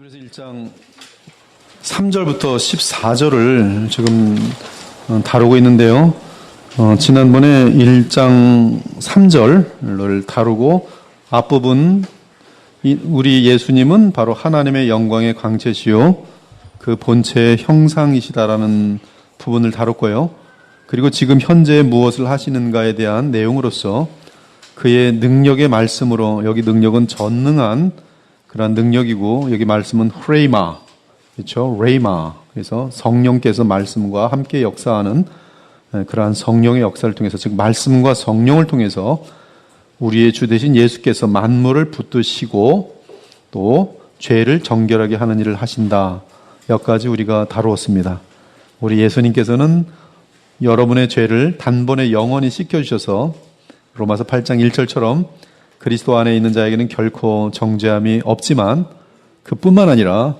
히브리서 1장 3절부터 14절을 지금 다루고 있는데요. 지난번에 1장 3절을 다루고 앞부분 우리 예수님은 바로 하나님의 영광의 광채시요 그 본체의 형상이시다라는 부분을 다뤘고요. 그리고 지금 현재 무엇을 하시는가에 대한 내용으로서 그의 능력의 말씀으로, 여기 능력은 전능한 그러한 능력이고, 여기 말씀은 프레이마, 그렇죠? 레이마. 그래서 성령께서 말씀과 함께 역사하는 그러한 성령의 역사를 통해서, 즉 말씀과 성령을 통해서 우리의 주 되신 예수께서 만물을 붙드시고 또 죄를 정결하게 하는 일을 하신다. 여기까지 우리가 다루었습니다. 우리 예수님께서는 여러분의 죄를 단번에 영원히 씻겨주셔서 로마서 8장 1절처럼 그리스도 안에 있는 자에게는 결코 정죄함이 없지만 그뿐만 아니라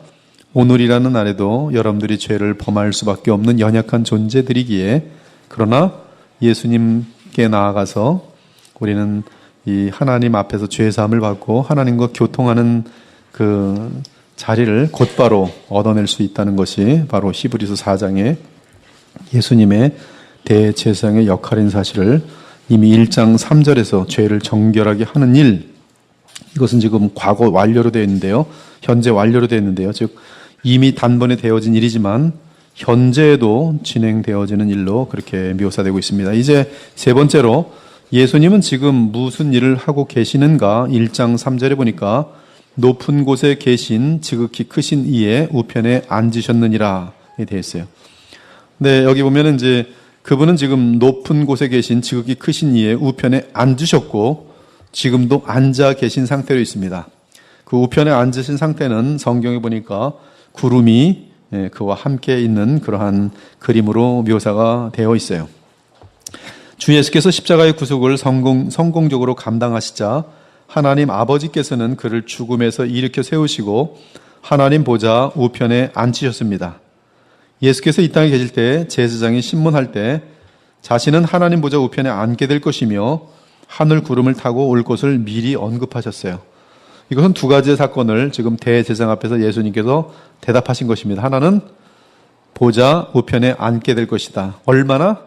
오늘이라는 날에도 여러분들이 죄를 범할 수밖에 없는 연약한 존재들이기에, 그러나 예수님께 나아가서 우리는 이 하나님 앞에서 죄사함을 받고 하나님과 교통하는 그 자리를 곧바로 얻어낼 수 있다는 것이 바로 히브리서 4장의 예수님의 대제사장의 역할인 사실을 이미 1장 3절에서 죄를 정결하게 하는 일, 이것은 지금 과거 완료로 되어 있는데요. 현재 완료로 되어 있는데요. 즉 이미 단번에 되어진 일이지만 현재에도 진행되어지는 일로 그렇게 묘사되고 있습니다. 이제 세 번째로 예수님은 지금 무슨 일을 하고 계시는가, 1장 3절에 보니까 높은 곳에 계신 지극히 크신 이의 우편에 앉으셨느니라 되어 있어요. 네, 여기 보면은 이제 그분은 지금 높은 곳에 계신 지극히 크신 이의 우편에 앉으셨고 지금도 앉아 계신 상태로 있습니다. 그 우편에 앉으신 상태는 성경에 보니까 구름이 그와 함께 있는 그러한 그림으로 묘사가 되어 있어요. 주 예수께서 십자가의 구속을 성공적으로 감당하시자 하나님 아버지께서는 그를 죽음에서 일으켜 세우시고 하나님 보좌 우편에 앉히셨습니다. 예수께서 이 땅에 계실 때 제사장이 신문할 때 자신은 하나님 보좌 우편에 앉게 될 것이며 하늘 구름을 타고 올 것을 미리 언급하셨어요. 이것은 두 가지의 사건을 지금 대제사장 앞에서 예수님께서 대답하신 것입니다. 하나는 보좌 우편에 앉게 될 것이다. 얼마나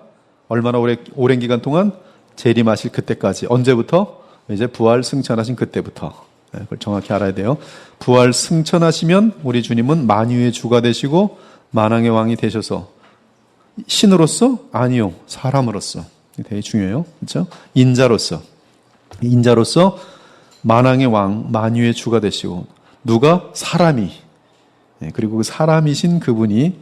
오랜 기간 동안 재림하실 그때까지. 언제부터? 이제 부활 승천하신 그때부터. 그걸 정확히 알아야 돼요. 부활 승천하시면 우리 주님은 만유의 주가 되시고 만왕의 왕이 되셔서, 신으로서? 아니요, 사람으로서. 되게 중요해요. 그렇죠? 인자로서 만왕의 왕, 만유의 주가 되시고, 누가? 사람이. 그리고 그 사람이신 그분이,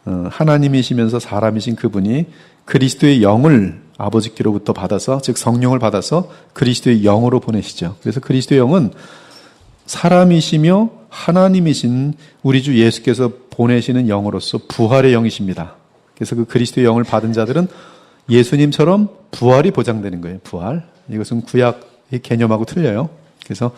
하나님이시면서 사람이신 그분이 그리스도의 영을 아버지께로부터 받아서, 즉 성령을 받아서 그리스도의 영으로 보내시죠. 그래서 그리스도의 영은 사람이시며 하나님이신 우리 주 예수께서 보내시는 영으로서 부활의 영이십니다. 그래서 그 그리스도의 영을 받은 자들은 예수님처럼 부활이 보장되는 거예요. 부활. 이것은 구약의 개념하고 틀려요. 그래서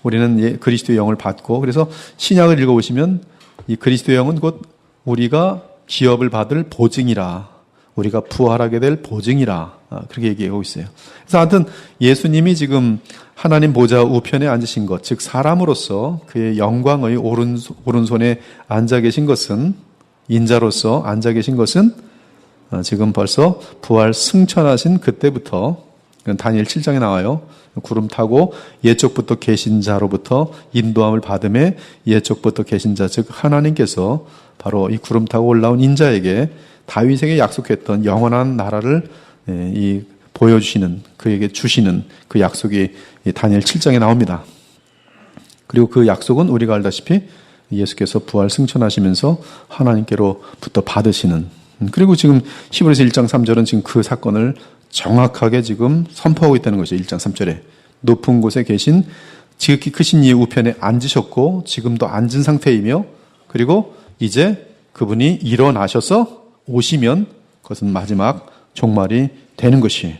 우리는 그리스도의 영을 받고, 그래서 신약을 읽어보시면 이 그리스도의 영은 곧 우리가 기업을 받을 보증이라, 우리가 부활하게 될 보증이라, 그렇게 얘기하고 있어요. 그래서 하여튼 예수님이 지금 하나님 보좌 우편에 앉으신 것, 즉 사람으로서 그의 영광의 오른손에 앉아 계신 것은, 인자로서 앉아 계신 것은 지금 벌써 부활 승천하신 그때부터, 다니엘 7장에 나와요. 구름 타고 옛적부터 계신 자로부터 인도함을 받음에 옛적부터 계신 자, 즉 하나님께서 바로 이 구름 타고 올라온 인자에게 다윗에게 약속했던 영원한 나라를 보여주시는, 그에게 주시는 그 약속이 다니엘 7장에 나옵니다. 그리고 그 약속은 우리가 알다시피 예수께서 부활 승천하시면서 하나님께로부터 받으시는, 그리고 지금 히브리서 1장 3절은 지금 그 사건을 정확하게 지금 선포하고 있다는 것이죠. 1장 3절에 높은 곳에 계신 지극히 크신 이의 우편에 앉으셨고 지금도 앉은 상태이며, 그리고 이제 그분이 일어나셔서 오시면 그것은 마지막 종말이 되는 것이에요.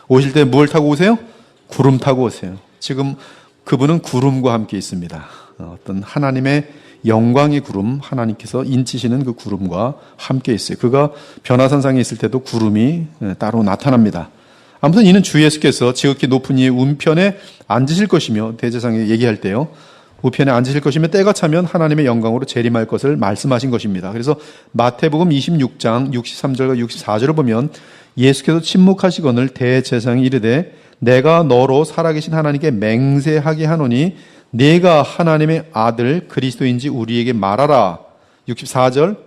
오실 때 뭘 타고 오세요? 구름 타고 오세요. 지금 그분은 구름과 함께 있습니다. 어떤 하나님의 영광의 구름, 하나님께서 인치시는 그 구름과 함께 있어요. 그가 변화산상에 있을 때도 구름이 따로 나타납니다. 아무튼 이는 주 예수께서 지극히 높은 이의 우편에 앉으실 것이며, 대제사장에 얘기할 때요, 우편에 앉으실 것이며 때가 차면 하나님의 영광으로 재림할 것을 말씀하신 것입니다. 그래서 마태복음 26장 63절과 64절을 보면 예수께서 침묵하시거늘 대제사장이 이르되 내가 너로 살아계신 하나님께 맹세하게 하노니 네가 하나님의 아들 그리스도인지 우리에게 말하라. 64절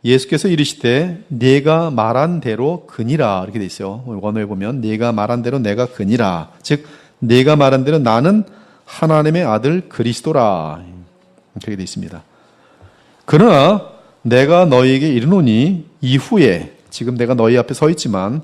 예수께서 이르시되 네가 말한 대로 그니라 이렇게 돼 있어요. 원어에 보면 네가 말한 대로 내가 그니라. 즉 네가 말한 대로 나는 하나님의 아들 그리스도라. 그렇게 돼 있습니다. 그러나 내가 너희에게 이르노니 이후에 지금 내가 너희 앞에 서 있지만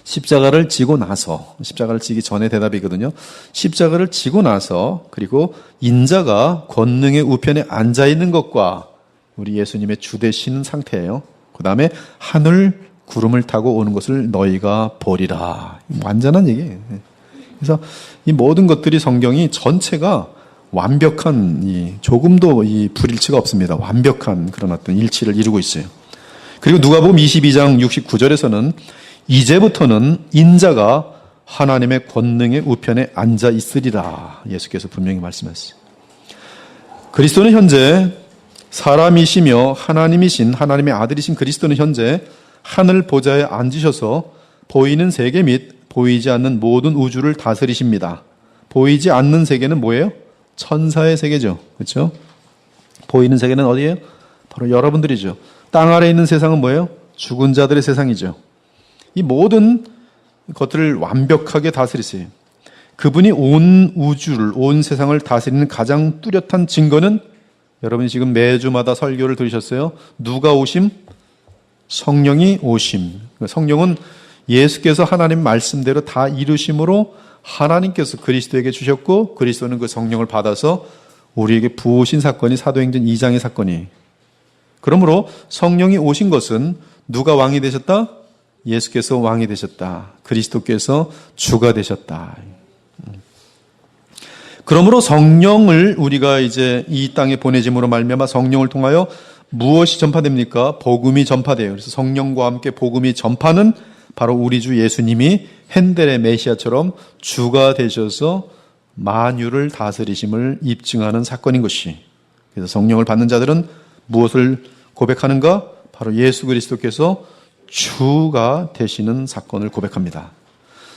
십자가를 지고 나서 십자가를 지기 전에 대답이거든요. 십자가를 지고 나서 그리고 인자가 권능의 우편에 앉아 있는 것과 우리 예수님의 주 되시는 상태예요. 그 다음에 하늘 구름을 타고 오는 것을 너희가 보리라. 완전한 얘기예요. 그래서 이 모든 것들이 성경이 전체가 완벽한 조금도 이 불일치가 없습니다. 완벽한 그런 어떤 일치를 이루고 있어요. 그리고 누가복음 22장 69절에서는 이제부터는 인자가 하나님의 권능의 우편에 앉아 있으리라. 예수께서 분명히 말씀하셨어요. 그리스도는 현재 사람이시며 하나님이신 하나님의 아들이신 그리스도는 현재 하늘 보좌에 앉으셔서 보이는 세계 및 보이지 않는 모든 우주를 다스리십니다. 보이지 않는 세계는 뭐예요? 천사의 세계죠. 그렇죠? 보이는 세계는 어디예요? 바로 여러분들이죠. 땅 아래에 있는 세상은 뭐예요? 죽은 자들의 세상이죠. 이 모든 것들을 완벽하게 다스리세요. 그분이 온 우주를, 온 세상을 다스리는 가장 뚜렷한 증거는 여러분이 지금 매주마다 설교를 들으셨어요. 누가 오심? 성령이 오심. 성령은 예수께서 하나님 말씀대로 다 이루심으로 하나님께서 그리스도에게 주셨고 그리스도는 그 성령을 받아서 우리에게 부으신 사건이 사도행전 2장의 사건이. 그러므로 성령이 오신 것은 누가 왕이 되셨다? 예수께서 왕이 되셨다. 그리스도께서 주가 되셨다. 그러므로 성령을 우리가 이제 이 땅에 보내짐으로 말미암아 성령을 통하여 무엇이 전파됩니까? 복음이 전파돼요. 그래서 성령과 함께 복음이 전파는 바로 우리 주 예수님이 핸델의 메시아처럼 주가 되셔서 만유를 다스리심을 입증하는 사건인 것이. 그래서 성령을 받는 자들은 무엇을 고백하는가? 바로 예수 그리스도께서 주가 되시는 사건을 고백합니다.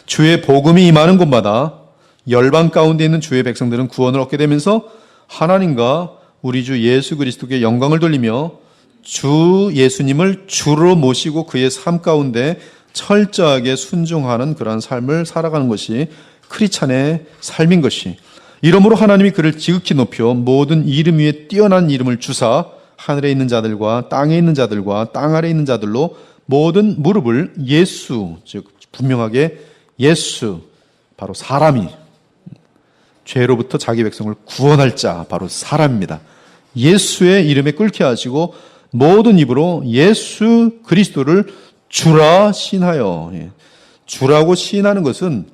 주의 복음이 임하는 곳마다 열방 가운데 있는 주의 백성들은 구원을 얻게 되면서 하나님과 우리 주 예수 그리스도께 영광을 돌리며 주 예수님을 주로 모시고 그의 삶 가운데 철저하게 순종하는 그러한 삶을 살아가는 것이 크리스찬의 삶인 것이. 이러므로 하나님이 그를 지극히 높여 모든 이름 위에 뛰어난 이름을 주사 하늘에 있는 자들과 땅에 있는 자들과 땅 아래에 있는 자들로 모든 무릎을 예수, 즉 분명하게 예수, 바로 사람이 죄로부터 자기 백성을 구원할 자, 바로 사람입니다. 예수의 이름에 끓게 하시고 모든 입으로 예수 그리스도를 주라 시인하여. 주라고 시인하는 것은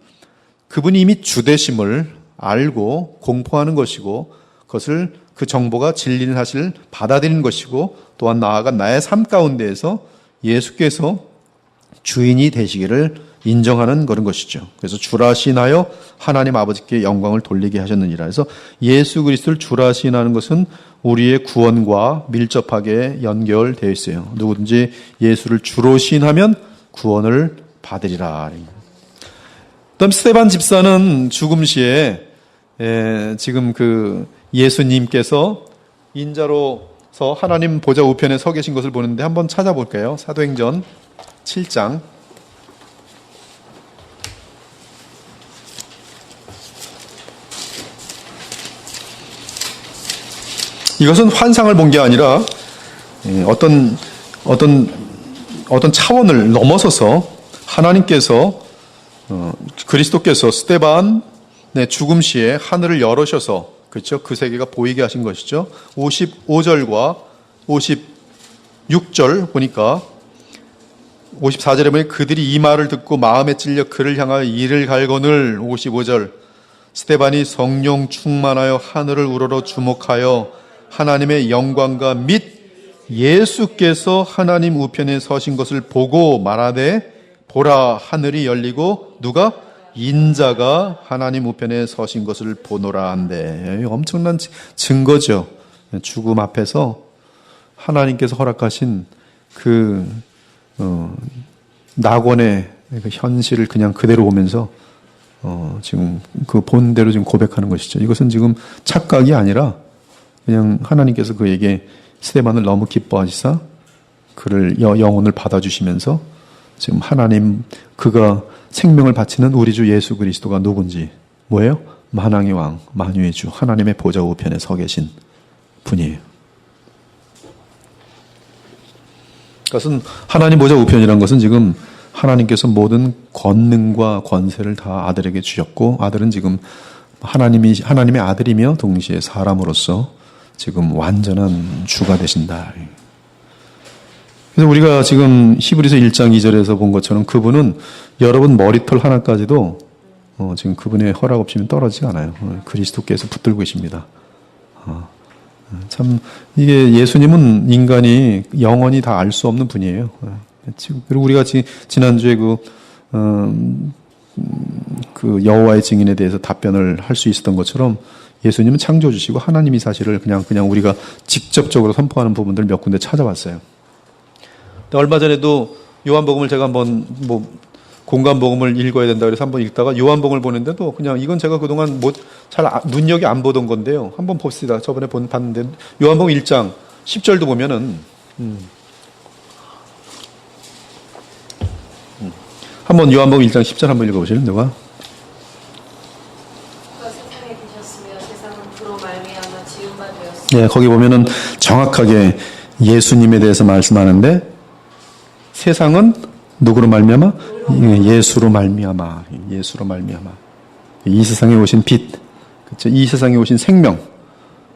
그분이 이미 주되심을 알고 공포하는 것이고 그것을 그 정보가 진리는 사실을 받아들이는 것이고 또한 나아가 나의 삶 가운데에서 예수께서 주인이 되시기를 인정하는 그런 것이죠. 그래서 주라 시인하여 하나님 아버지께 영광을 돌리게 하셨느니라. 그래서 예수 그리스도를 주라 시인하는 것은 우리의 구원과 밀접하게 연결되어 있어요. 누구든지 예수를 주로 시인하면 구원을 받으리라. 그다음 스데반 집사는 죽음 시에 지금 그 예수님께서 인자로서 하나님 보좌 우편에 서 계신 것을 보는데 한번 찾아볼까요? 사도행전 7장. 이것은 환상을 본 게 아니라 어떤 차원을 넘어서서 하나님께서 그리스도께서 스데반의 죽음 시에 하늘을 열으셔서 그렇죠? 그 세계가 보이게 하신 것이죠. 55절과 56절 보니까 54절에 보니 그들이 이 말을 듣고 마음에 찔려 그를 향하여 이를 갈거늘 55절 스데반이 성령 충만하여 하늘을 우러러 주목하여 하나님의 영광과 및 예수께서 하나님 우편에 서신 것을 보고 말하되 보라 하늘이 열리고 누가 인자가 하나님 우편에 서신 것을 보노라 한데, 엄청난 증거죠. 죽음 앞에서 하나님께서 허락하신 그 낙원의 그 현실을 그냥 그대로 보면서 지금 그 본대로 지금 고백하는 것이죠. 이것은 지금 착각이 아니라 그냥 하나님께서 그에게 스데반을 너무 기뻐하시사 그를 영혼을 받아주시면서 지금 하나님 그가 생명을 바치는 우리 주 예수 그리스도가 누군지 뭐예요? 만왕의 왕, 만유의 주, 하나님의 보좌 우편에 서 계신 분이에요. 그것은 하나님 보좌 우편이란 것은 지금 하나님께서 모든 권능과 권세를 다 아들에게 주셨고 아들은 지금 하나님의 아들이며 동시에 사람으로서 지금 완전한 주가 되신다. 그래서 우리가 지금 히브리서 1장 2절에서 본 것처럼 그분은 여러분 머리털 하나까지도 지금 그분의 허락 없이는 떨어지지 않아요. 그리스도께서 붙들고 계십니다. 참 이게 예수님은 인간이 영원히 다 알 수 없는 분이에요. 그리고 우리가 지난주에 그 여호와의 증인에 대해서 답변을 할 수 있었던 것처럼 예수님은 창조주시고 하나님이 사실을 그냥 우리가 직접적으로 선포하는 부분들 몇 군데 찾아봤어요. 얼마 전에도 요한복음을 제가 한번 공간복음을 읽어야 된다 그래서 한번 읽다가 요한복음을 보는데도 그냥 이건 제가 그동안 잘 눈여겨 안 보던 건데요. 한번 봅시다. 저번에 봤는데 요한복음 1장 10절도 보면은 한번 요한복음 1장 10절 한번 읽어보실래요? 누가? 세상에 계셨으며 세상은 그로 말미암아 지은 바 되었으며. 네, 거기 보면은 정확하게 예수님에 대해서 말씀하는데 세상은 누구로 말미암아? 예수로 말미암아. 예수로 말미암아. 이 세상에 오신 빛, 그렇죠? 이 세상에 오신 생명,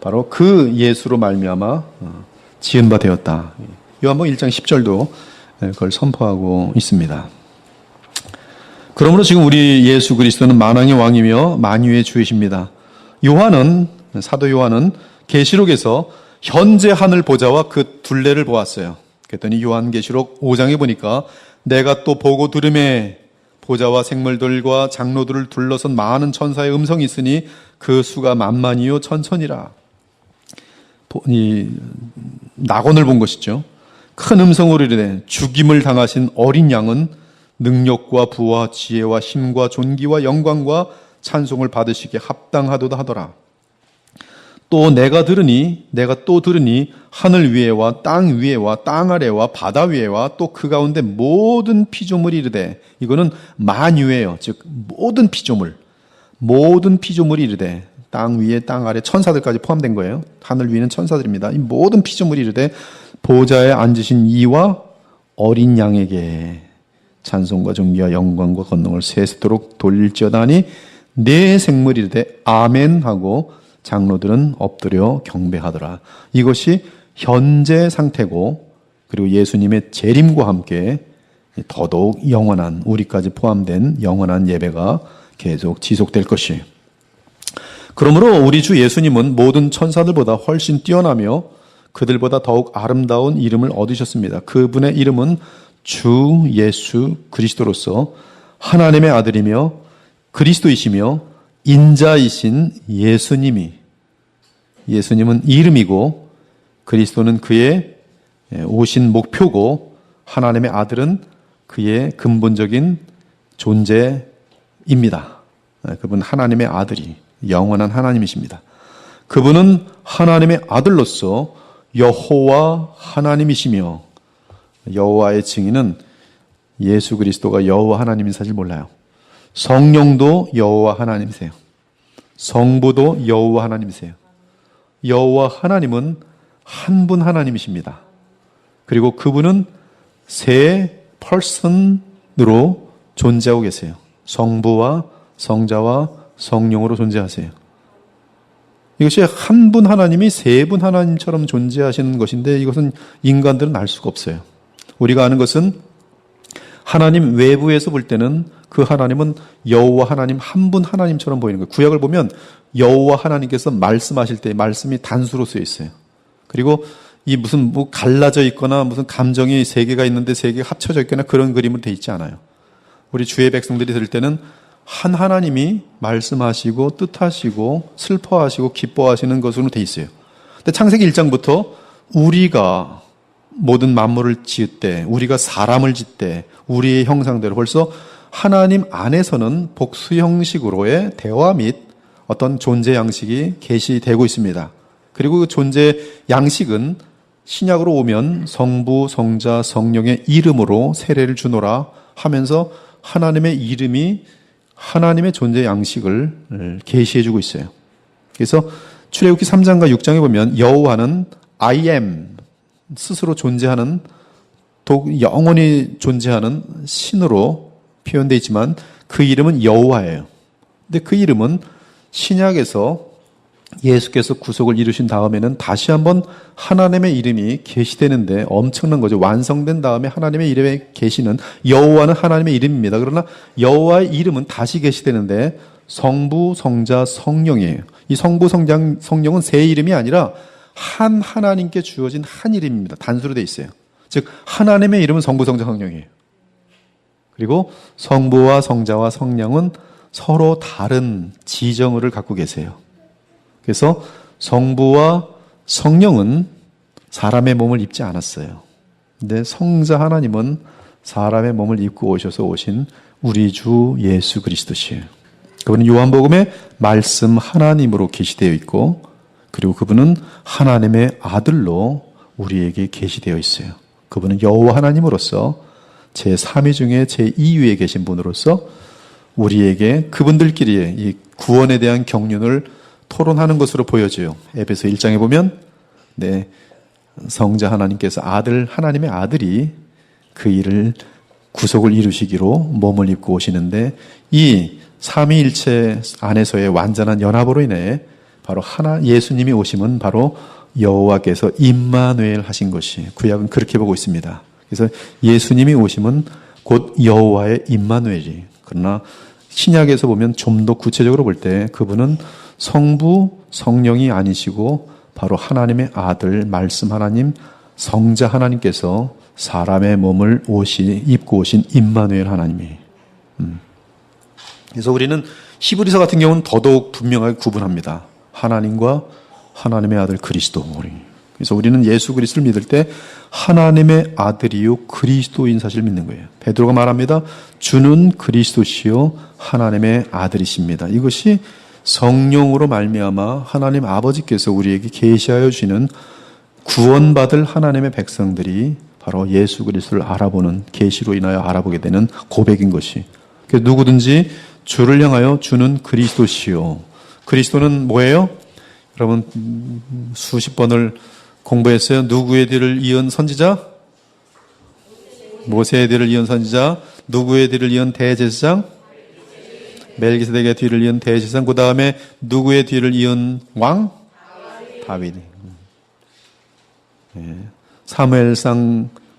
바로 그 예수로 말미암아 지은 바 되었다. 요한복음 1장 10절도 그걸 선포하고 있습니다. 그러므로 지금 우리 예수 그리스도는 만왕의 왕이며 만유의 주이십니다. 사도 요한은 계시록에서 현재 하늘 보좌와 그 둘레를 보았어요. 그랬더니 요한계시록 5장에 보니까 내가 또 보고 들음에 보좌와 생물들과 장로들을 둘러선 많은 천사의 음성이 있으니 그 수가 만만이요 천천이라. 이 낙원을 본 것이죠. 큰 음성으로 이르되 죽임을 당하신 어린 양은 능력과 부와 지혜와 힘과 존귀와 영광과 찬송을 받으시기에 합당하도다 하더라. 또 내가 또 들으니 하늘 위에와 땅 위에와 땅 아래와 바다 위에와 또 그 가운데 모든 피조물이 이르되, 이거는 만유예요. 즉 모든 피조물이 이르되, 땅 위에 땅 아래 천사들까지 포함된 거예요. 하늘 위에는 천사들입니다. 이 모든 피조물이 이르되 보좌에 앉으신 이와 어린 양에게 찬송과 존귀와 영광과 권능을 세세토록 돌릴지어다 하니 네 생물이 이르되 아멘 하고 장로들은 엎드려 경배하더라. 이것이 현재 상태고, 그리고 예수님의 재림과 함께 더더욱 영원한, 우리까지 포함된 영원한 예배가 계속 지속될 것이에요. 그러므로 우리 주 예수님은 모든 천사들보다 훨씬 뛰어나며 그들보다 더욱 아름다운 이름을 얻으셨습니다. 그분의 이름은 주 예수 그리스도로서 하나님의 아들이며 그리스도이시며 인자이신 예수님은 이름이고 그리스도는 그의 오신 목표고 하나님의 아들은 그의 근본적인 존재입니다. 그분 하나님의 아들이 영원한 하나님이십니다. 그분은 하나님의 아들로서 여호와 하나님이시며, 여호와의 증인은 예수 그리스도가 여호와 하나님인 사실 몰라요. 성령도 여호와 하나님이세요. 성부도 여호와 하나님이세요. 여호와 하나님은 한 분 하나님이십니다. 그리고 그분은 세 퍼슨으로 존재하고 계세요. 성부와 성자와 성령으로 존재하세요. 이것이 한 분 하나님이 세 분 하나님처럼 존재하시는 것인데, 이것은 인간들은 알 수가 없어요. 우리가 아는 것은 하나님 외부에서 볼 때는 그 하나님은 여호와 하나님 한 분 하나님처럼 보이는 거예요. 구약을 보면 여호와 하나님께서 말씀하실 때 말씀이 단수로 쓰여 있어요. 그리고 이 무슨 갈라져 있거나 무슨 감정이 세 개가 있는데 세 개가 합쳐져 있거나 그런 그림으로 돼 있지 않아요. 우리 주의 백성들이 들을 때는 한 하나님이 말씀하시고 뜻하시고 슬퍼하시고 기뻐하시는 것으로 돼 있어요. 근데 창세기 1장부터 우리가 모든 만물을 지을 우리가 사람을 짓되 우리의 형상대로 벌써 하나님 안에서는 복수 형식으로의 대화 및 어떤 존재 양식이 계시되고 있습니다. 그리고 그 존재 양식은 신약으로 오면 성부, 성자, 성령의 이름으로 세례를 주노라 하면서 하나님의 이름이 하나님의 존재 양식을 계시해주고 있어요. 그래서 출애굽기 3장과 6장에 보면 여호와는 I am 스스로 존재하는 영원히 존재하는 신으로 표현되어 있지만 그 이름은 여호와예요. 근데 그 이름은 신약에서 예수께서 구속을 이루신 다음에는 다시 한번 하나님의 이름이 계시되는데 엄청난 거죠. 완성된 다음에 하나님의 이름에 계시는 여호와는 하나님의 이름입니다. 그러나 여호와의 이름은 다시 계시되는데 성부, 성자, 성령이에요. 이 성부, 성령은 세 이름이 아니라 한 하나님께 주어진 한 이름입니다. 단수로 되어 있어요. 즉 하나님의 이름은 성부, 성자, 성령이에요. 그리고 성부와 성자와 성령은 서로 다른 지정을 갖고 계세요. 그래서 성부와 성령은 사람의 몸을 입지 않았어요. 근데 성자 하나님은 사람의 몸을 입고 오셔서 오신 우리 주 예수 그리스도시에요. 그분은 요한복음에 말씀 하나님으로 계시되어 있고 그리고 그분은 하나님의 아들로 우리에게 계시되어 있어요. 그분은 여호와 하나님으로서 제3위 중에 제2위에 계신 분으로서 우리에게 그분들끼리의 이 구원에 대한 경륜을 토론하는 것으로 보여져요. 에베소 1장에 보면 성자 하나님께서 하나님의 아들이 그 일을 구속을 이루시기로 몸을 입고 오시는데 이 삼위일체 안에서의 완전한 연합으로 인해 바로 예수님이 오심은 바로 여호와께서 임마누엘 하신 것이 구약은 그렇게 보고 있습니다. 그래서 예수님이 오심은 곧 여호와의 임마누엘이. 그러나 신약에서 보면 좀 더 구체적으로 볼 때 그분은 성부, 성령이 아니시고 바로 하나님의 아들, 말씀 하나님, 성자 하나님께서 사람의 몸을 입고 오신 임마누엘 하나님이에요. 그래서 우리는 히브리서 같은 경우는 더더욱 분명하게 구분합니다. 하나님과 하나님의 아들 그리스도. 그래서 우리는 예수 그리스도를 믿을 때 하나님의 아들이요 그리스도인 사실을 믿는 거예요. 베드로가 말합니다. 주는 그리스도시요 하나님의 아들이십니다. 이것이 성령으로 말미암아 하나님 아버지께서 우리에게 계시하여 주시는 구원받을 하나님의 백성들이 바로 예수 그리스도를 알아보는 계시로 인하여 알아보게 되는 고백인 것이. 그래서 누구든지 주를 향하여 주는 그리스도시요. 그리스도는 뭐예요? 여러분 수십 번을 공부했어요. 누구의 뒤를 이은 선지자? 모세의 뒤를 이은 선지자. 누구의 뒤를 이은 대제사장? 멜기세덱의 뒤를 이은 대제사장. 그 다음에 누구의 뒤를 이은 왕? 다윗.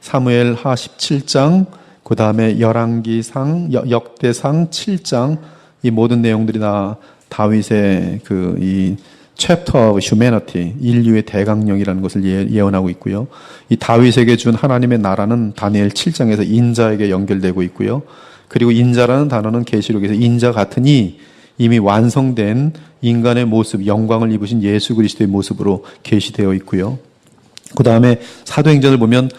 사무엘하 17장, 그 다음에 열왕기상, 역대상 7장, 이 모든 내용들이 다 다윗의 이 Chapter of Humanity, 인류의 대강령이라는 것을 예언하고 있고요. 이 다윗에게 준 하나님의 나라는 다니엘 7장에서 인자에게 연결되고 있고요. 그리고 인자라는 단어는 계시록에서 인자 같으니 이미 완성된 인간의 모습, 영광을 입으신 예수 그리스도의 모습으로 계시되어 있고요. 그 다음에 사도행전을 보면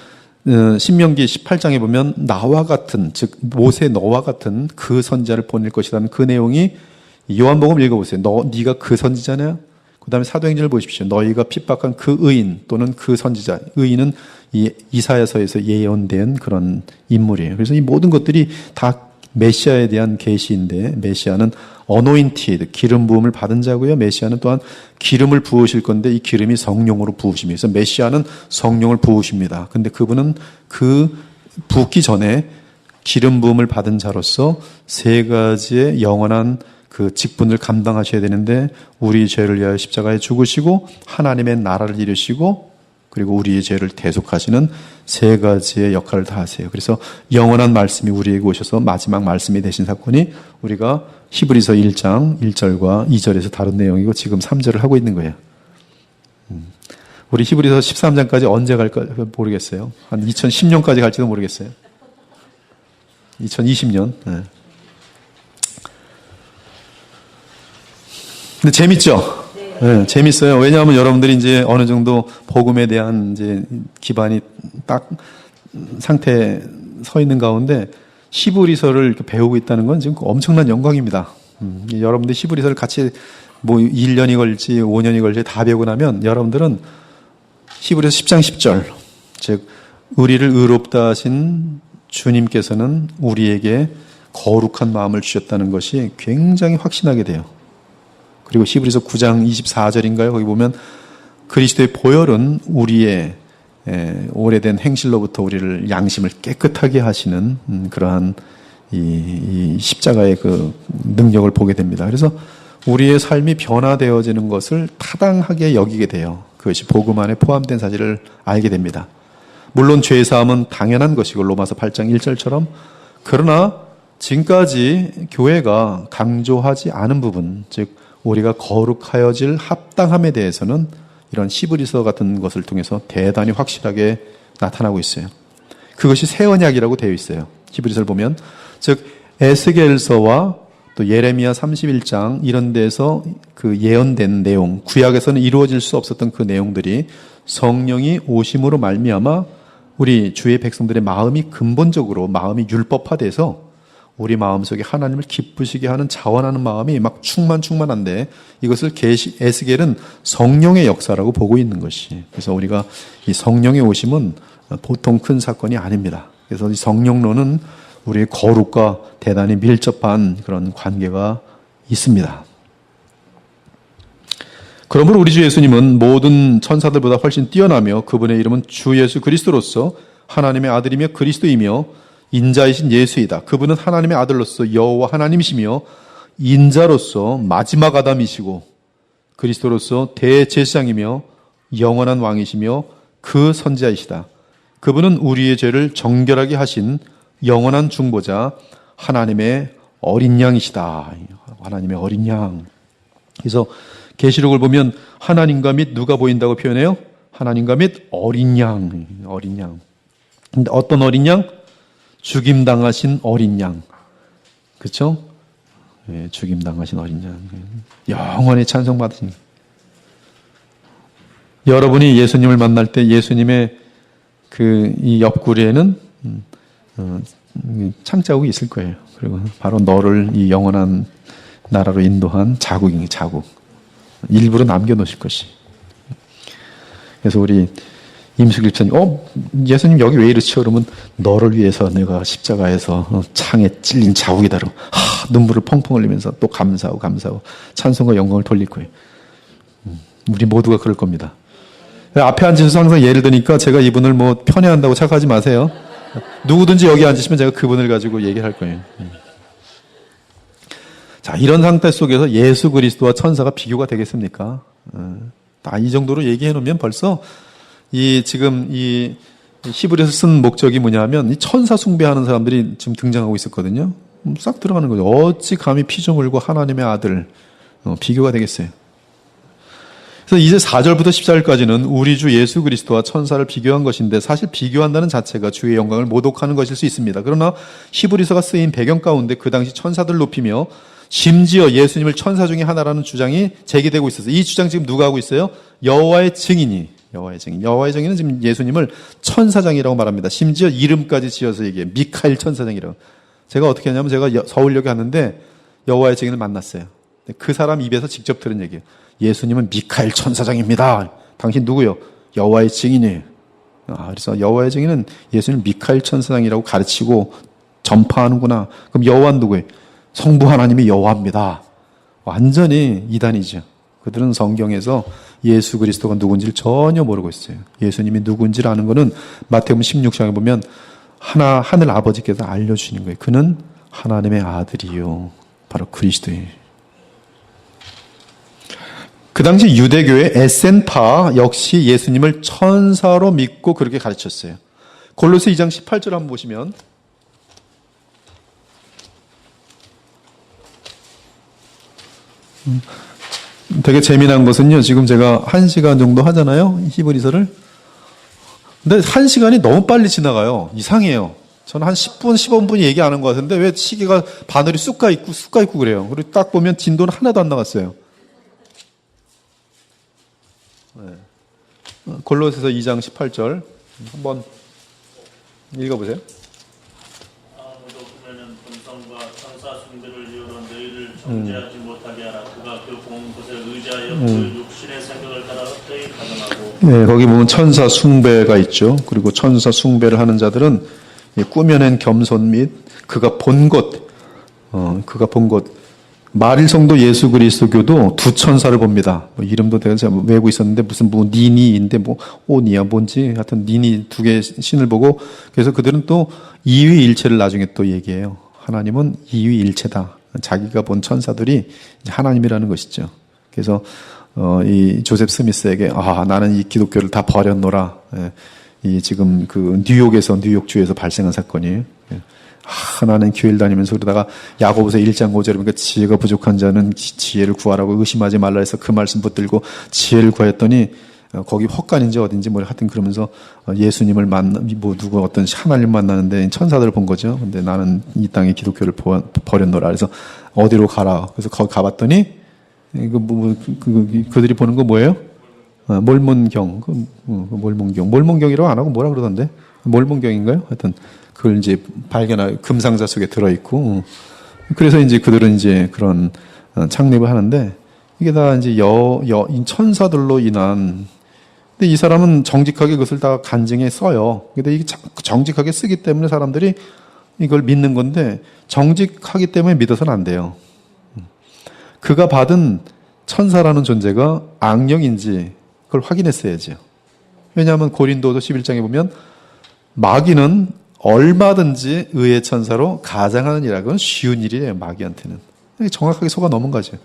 신명기 18장에 보면 나와 같은, 즉 모세 너와 같은 그 선지자를 보낼 것이라는 그 내용이 요한복음 읽어보세요. 네가 그 선지자냐? 그 다음에 사도행전을 보십시오. 너희가 핍박한 그 의인 또는 그 선지자. 의인은 이 이사야서에서 예언된 그런 인물이에요. 그래서 이 모든 것들이 다 메시아에 대한 계시인데 메시아는 anointed, 기름 부음을 받은 자고요. 메시아는 또한 기름을 부으실 건데 이 기름이 성령으로 부으십니다. 그래서 메시아는 성령을 부으십니다. 근데 그분은 그 붓기 전에 기름 부음을 받은 자로서 세 가지의 영원한 그 직분을 감당하셔야 되는데 우리 죄를 위하여 십자가에 죽으시고 하나님의 나라를 이루시고 그리고 우리의 죄를 대속하시는 세 가지의 역할을 다 하세요. 그래서 영원한 말씀이 우리에게 오셔서 마지막 말씀이 되신 사건이 우리가 히브리서 1장 1절과 2절에서 다른 내용이고 지금 3절을 하고 있는 거예요. 우리 히브리서 13장까지 언제 갈까 모르겠어요. 한 2010년까지 갈지도 모르겠어요. 2020년. 네. 근데 재밌죠? 네, 재밌어요. 왜냐하면 여러분들이 이제 어느 정도 복음에 대한 이제 기반이 딱 상태에 서 있는 가운데 히브리서를 이렇게 배우고 있다는 건 지금 엄청난 영광입니다. 여러분들 히브리서를 같이 뭐 1년이 걸지 5년이 걸지 다 배우고 나면 여러분들은 히브리서 10장 10절, 즉 우리를 의롭다 하신 주님께서는 우리에게 거룩한 마음을 주셨다는 것이 굉장히 확신하게 돼요. 그리고 히브리서 9장 24절인가요? 거기 보면 그리스도의 보혈은 우리의 오래된 행실로부터 우리를 양심을 깨끗하게 하시는 그러한 이 십자가의 그 능력을 보게 됩니다. 그래서 우리의 삶이 변화되어지는 것을 타당하게 여기게 돼요. 그것이 복음 안에 포함된 사실을 알게 됩니다. 물론 죄사함은 당연한 것이고 로마서 8장 1절처럼, 그러나 지금까지 교회가 강조하지 않은 부분, 즉 우리가 거룩하여질 합당함에 대해서는 이런 히브리서 같은 것을 통해서 대단히 확실하게 나타나고 있어요. 그것이 새 언약이라고 되어 있어요. 히브리서를 보면, 즉 에스겔서와 또 예레미야 31장 이런 데서 그 예언된 내용, 구약에서는 이루어질 수 없었던 그 내용들이 성령이 오심으로 말미암아 우리 주의 백성들의 마음이 근본적으로 마음이 율법화돼서 우리 마음속에 하나님을 기쁘시게 하는 자원하는 마음이 막 충만한데, 이것을 에스겔은 성령의 역사라고 보고 있는 것이, 그래서 우리가 이 성령의 오심은 보통 큰 사건이 아닙니다. 그래서 이 성령론은 우리의 거룩과 대단히 밀접한 그런 관계가 있습니다. 그러므로 우리 주 예수님은 모든 천사들보다 훨씬 뛰어나며 그분의 이름은 주 예수 그리스도로서 하나님의 아들이며 그리스도이며 인자이신 예수이다. 그분은 하나님의 아들로서 여호와 하나님이시며 인자로서 마지막 아담이시고 그리스도로서 대제사장이며 영원한 왕이시며 그 선지자이시다. 그분은 우리의 죄를 정결하게 하신 영원한 중보자, 하나님의 어린 양이시다. 하나님의 어린 양. 그래서 계시록을 보면 하나님과 및 누가 보인다고 표현해요? 하나님과 및 어린 양, 어린 양. 근데 어떤 어린 양? 죽임당하신 어린 양. 그렇죠? 예, 죽임당하신 어린 양. 영원히 찬송받으신. 여러분이 예수님을 만날 때 예수님의 이 옆구리에는 창자국이 있을 거예요. 그리고 바로 너를 이 영원한 나라로 인도한 자국이 자국. 일부러 남겨놓으실 것이. 그래서 우리 임숙일 집사님, 예수님 여기 왜 이러시죠? 그러면 너를 위해서 내가 십자가에서 창에 찔린 자국이다. 그러면 눈물을 펑펑 흘리면서 또 감사하고 찬송과 영광을 돌릴 거예요. 우리 모두가 그럴 겁니다. 앞에 앉으셔서 항상 예를 드니까 제가 이분을 뭐 편애한다고 착각하지 마세요. 누구든지 여기 앉으시면 제가 그분을 가지고 얘기할 거예요. 자, 이런 상태 속에서 예수 그리스도와 천사가 비교가 되겠습니까? 이 정도로 얘기해 놓으면 벌써 지금 히브리서 쓴 목적이 뭐냐면 이 천사 숭배하는 사람들이 지금 등장하고 있었거든요. 싹 들어가는 거죠. 어찌 감히 피조물과 하나님의 아들 비교가 되겠어요. 그래서 이제 4절부터 14절까지는 우리 주 예수 그리스도와 천사를 비교한 것인데, 사실 비교한다는 자체가 주의 영광을 모독하는 것일 수 있습니다. 그러나 히브리서가 쓰인 배경 가운데 그 당시 천사들을 높이며 심지어 예수님을 천사 중에 하나라는 주장이 제기되고 있었어요. 이 주장 지금 누가 하고 있어요? 여호와의 증인이. 여호와의 증인은 지금 예수님을 천사장이라고 말합니다. 심지어 이름까지 지어서 얘기해요. 미카엘 천사장이라고. 제가 어떻게 하냐면 제가 서울역에 갔는데 여호와의 증인을 만났어요. 그 사람 입에서 직접 들은 얘기예요. 예수님은 미카엘 천사장입니다. 당신 누구요? 여호와의 증인이에요. 그래서 여호와의 증인은 예수님을 미카엘 천사장이라고 가르치고 전파하는구나. 그럼 여호와는 누구예요? 성부 하나님이 여호와입니다. 완전히 이단이죠. 그들은 성경에서 예수 그리스도가 누군지를 전혀 모르고 있어요. 예수님이 누군지를 아는 것은 마태복음 16장에 보면 하늘 아버지께서 알려주시는 거예요. 그는 하나님의 아들이요, 바로 그리스도예요. 그 당시 유대교의 에센파 역시 예수님을 천사로 믿고 그렇게 가르쳤어요. 골로새 2장 18절 한번 보시면, 되게 재미난 것은요, 지금 제가 1시간 정도 하잖아요, 히브리서를. 근데 1시간이 너무 빨리 지나가요. 이상해요. 저는 한 10분, 15분이 얘기 안 한 것 같은데 왜 시계가 바늘이 쑥가 있고 그래요. 그리고 딱 보면 진도는 하나도 안 나갔어요. 골로새서 2장 18절 한번 읽어보세요. 보면은 본성과 천사 숭배를 이유로 너희를 정죄하지 못하게 하라. 그가 그 본 것에 의지하여 그 육신의 생각을 따라 헛되이 가정하고. 네, 거기 보면 천사 숭배가 있죠. 그리고 천사 숭배를 하는 자들은 꾸며낸 겸손 및 그가 본 것, 마릴성도 예수 그리스도교도 두 천사를 봅니다. 이름도 내가 외우고 있었는데 무슨 니니인데 오니야 뭔지 하여튼 니니 두 개의 신을 보고 그래서 그들은 또 이위일체를 나중에 또 얘기해요. 하나님은 이위일체다. 자기가 본 천사들이 하나님이라는 것이죠. 그래서 이 조셉 스미스에게 나는 이 기독교를 다 버렸노라. 이 지금 그 뉴욕주에서 발생한 사건이에요. 나는 교회를 다니면서 그러다가 야고보서 1장 5절에 보니까 지혜가 부족한 자는 지혜를 구하라고 의심하지 말라 해서 그 말씀 붙들고 지혜를 구했더니 거기 헛간인지 어딘지 하여튼 그러면서 예수님을 누구 어떤 하나님 만나는데 천사들을 본 거죠. 근데 나는 이 땅에 기독교를 버렸노라. 그래서 어디로 가라. 그래서 거기 가봤더니 그들이 보는 거 뭐예요? 몰몬경. 몰몬경이라고 안 하고 뭐라 그러던데? 몰몬경인가요? 하여튼 그걸 이제 발견할 금상자 속에 들어있고, 그래서 이제 그들은 이제 그런 창립을 하는데, 이게 다 이제 천사들로 인한, 근데 이 사람은 정직하게 그것을 다 간증에 써요. 근데 이게 정직하게 쓰기 때문에 사람들이 이걸 믿는 건데, 정직하기 때문에 믿어서는 안 돼요. 그가 받은 천사라는 존재가 악령인지 그걸 확인했어야죠. 왜냐하면 고린도서 11장에 보면, 마귀는 얼마든지 의의 천사로 가장하는 일하고는 쉬운 일이에요. 마귀한테는. 정확하게 속아 넘은 거죠.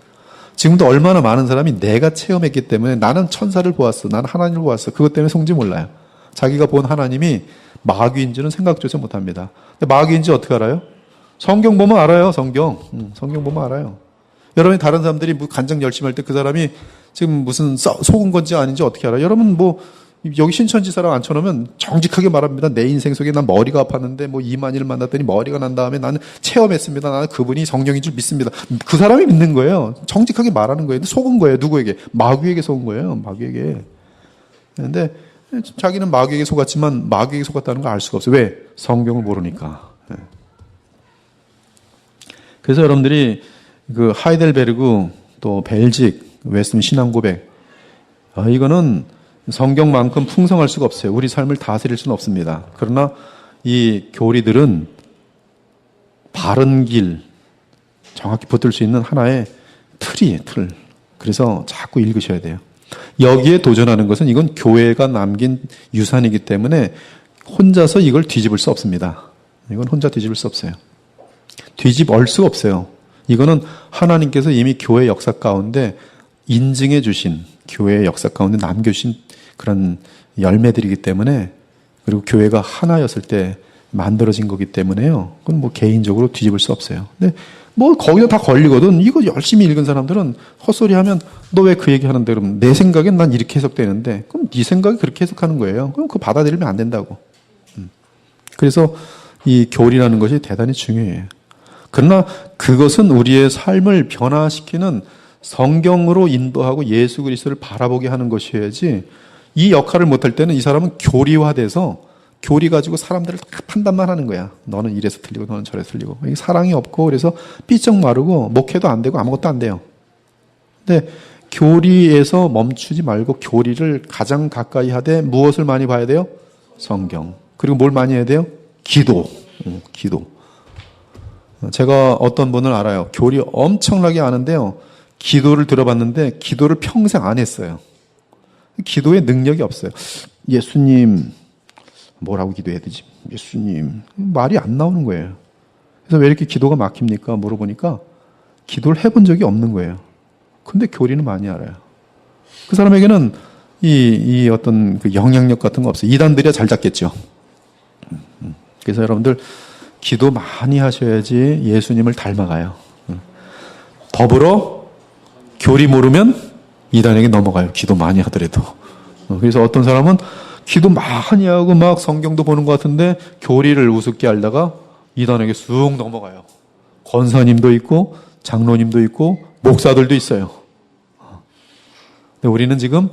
지금도 얼마나 많은 사람이 내가 체험했기 때문에 나는 천사를 보았어. 나는 하나님을 보았어. 그것 때문에 속지 몰라요. 자기가 본 하나님이 마귀인지는 생각조차 못합니다. 근데 마귀인지 어떻게 알아요? 성경 보면 알아요. 성경 보면 알아요. 여러분이 다른 사람들이 간증 열심히 할 때 그 사람이 지금 무슨 속은 건지 아닌지 어떻게 알아요? 여러분 여기 신천지사랑 앉혀놓으면 정직하게 말합니다. 내 인생 속에 난 머리가 아팠는데 이만희를 만났더니 머리가 난 다음에 나는 체험했습니다. 나는 그분이 성령인 줄 믿습니다. 그 사람이 믿는 거예요. 정직하게 말하는 거예요. 근데 속은 거예요. 누구에게? 마귀에게 속은 거예요. 마귀에게. 근데 자기는 마귀에게 속았지만 마귀에게 속았다는 걸 알 수가 없어요. 왜? 성경을 모르니까. 그래서 여러분들이 그 하이델베르그 또 벨직 웨스민 신앙고백 이거는 성경만큼 풍성할 수가 없어요. 우리 삶을 다스릴 수는 없습니다. 그러나 이 교리들은 바른 길, 정확히 붙들 수 있는 하나의 틀이에요, 틀. 그래서 자꾸 읽으셔야 돼요. 여기에 도전하는 것은 이건 교회가 남긴 유산이기 때문에 혼자서 이걸 뒤집을 수 없습니다. 이건 혼자 뒤집을 수 없어요. 뒤집을 수가 없어요. 이거는 하나님께서 이미 교회 역사 가운데 인증해 주신 교회의 역사 가운데 남겨주신 그런 열매들이기 때문에 그리고 교회가 하나였을 때 만들어진 거기 때문에요. 그건 개인적으로 뒤집을 수 없어요. 근데 거기다 다 걸리거든. 이거 열심히 읽은 사람들은 헛소리 하면 너 왜 그 얘기 하는데 그러면 내 생각엔 난 이렇게 해석되는데 그럼 네 생각이 그렇게 해석하는 거예요. 그럼 그거 받아들이면 안 된다고. 그래서 이 교리라는 것이 대단히 중요해요. 그러나 그것은 우리의 삶을 변화시키는 성경으로 인도하고 예수 그리스도를 바라보게 하는 것이어야지 이 역할을 못할 때는 이 사람은 교리화돼서 교리 가지고 사람들을 다 판단만 하는 거야. 너는 이래서 틀리고 너는 저래서 틀리고. 이게 사랑이 없고 그래서 삐쩍 마르고 목회도 안 되고 아무것도 안 돼요. 근데 교리에서 멈추지 말고 교리를 가장 가까이 하되 무엇을 많이 봐야 돼요? 성경. 그리고 뭘 많이 해야 돼요? 기도. 기도. 제가 어떤 분을 알아요. 교리 엄청나게 아는데요. 기도를 들어봤는데 기도를 평생 안 했어요. 기도에 능력이 없어요. 예수님 뭐라고 기도해야 되지? 예수님 말이 안 나오는 거예요. 그래서 왜 이렇게 기도가 막힙니까? 물어보니까 기도를 해본 적이 없는 거예요. 근데 교리는 많이 알아요. 그 사람에게는 이 어떤 그 영향력 같은 거 없어요. 이단들이야 잘 잡겠죠. 그래서 여러분들 기도 많이 하셔야지 예수님을 닮아가요. 더불어 교리 모르면 이단에게 넘어가요. 기도 많이 하더라도. 그래서 어떤 사람은 기도 많이 하고 막 성경도 보는 것 같은데 교리를 우습게 알다가 이단에게 쑥 넘어가요. 권사님도 있고 장로님도 있고 목사들도 있어요. 근데 우리는 지금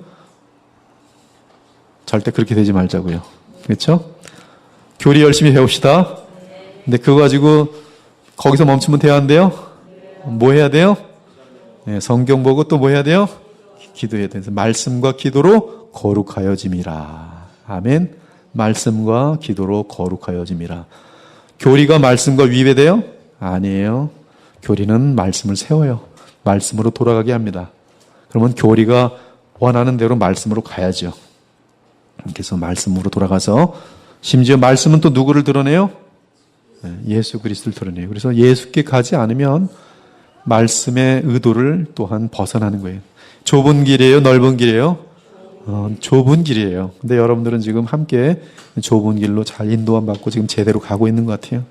절대 그렇게 되지 말자고요. 그렇죠? 교리 열심히 배웁시다. 근데 그거 가지고 거기서 멈추면 돼야 한대요. 뭐 해야 돼요? 네, 성경 보고 또 뭐 해야 돼요? 기도해야 돼요. 말씀과 기도로 거룩하여짐이라. 아멘. 말씀과 기도로 거룩하여짐이라. 교리가 말씀과 위배돼요? 아니에요. 교리는 말씀을 세워요. 말씀으로 돌아가게 합니다. 그러면 교리가 원하는 대로 말씀으로 가야죠. 그래서 말씀으로 돌아가서 심지어 말씀은 또 누구를 드러내요? 예수 그리스도를 드러내요. 그래서 예수께 가지 않으면 말씀의 의도를 또한 벗어나는 거예요. 좁은 길이에요? 넓은 길이에요? 좁은 길이에요. 근데 여러분들은 지금 함께 좁은 길로 잘 인도함 받고 지금 제대로 가고 있는 것 같아요.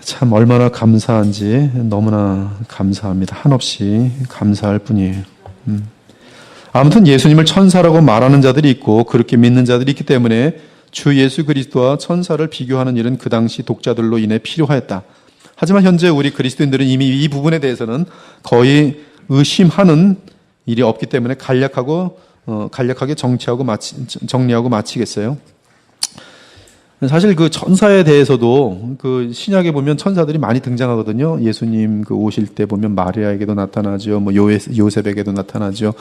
참 얼마나 감사한지 너무나 감사합니다. 한없이 감사할 뿐이에요. 아무튼 예수님을 천사라고 말하는 자들이 있고 그렇게 믿는 자들이 있기 때문에 주 예수 그리스도와 천사를 비교하는 일은 그 당시 독자들로 인해 필요하였다. 하지만 현재 우리 그리스도인들은 이미 이 부분에 대해서는 거의 의심하는 일이 없기 때문에 간략하게 정리하고 마치겠어요. 사실 그 천사에 대해서도 그 신약에 보면 천사들이 많이 등장하거든요. 예수님 그 오실 때 보면 마리아에게도 나타나죠. 뭐 요셉에게도 나타나죠.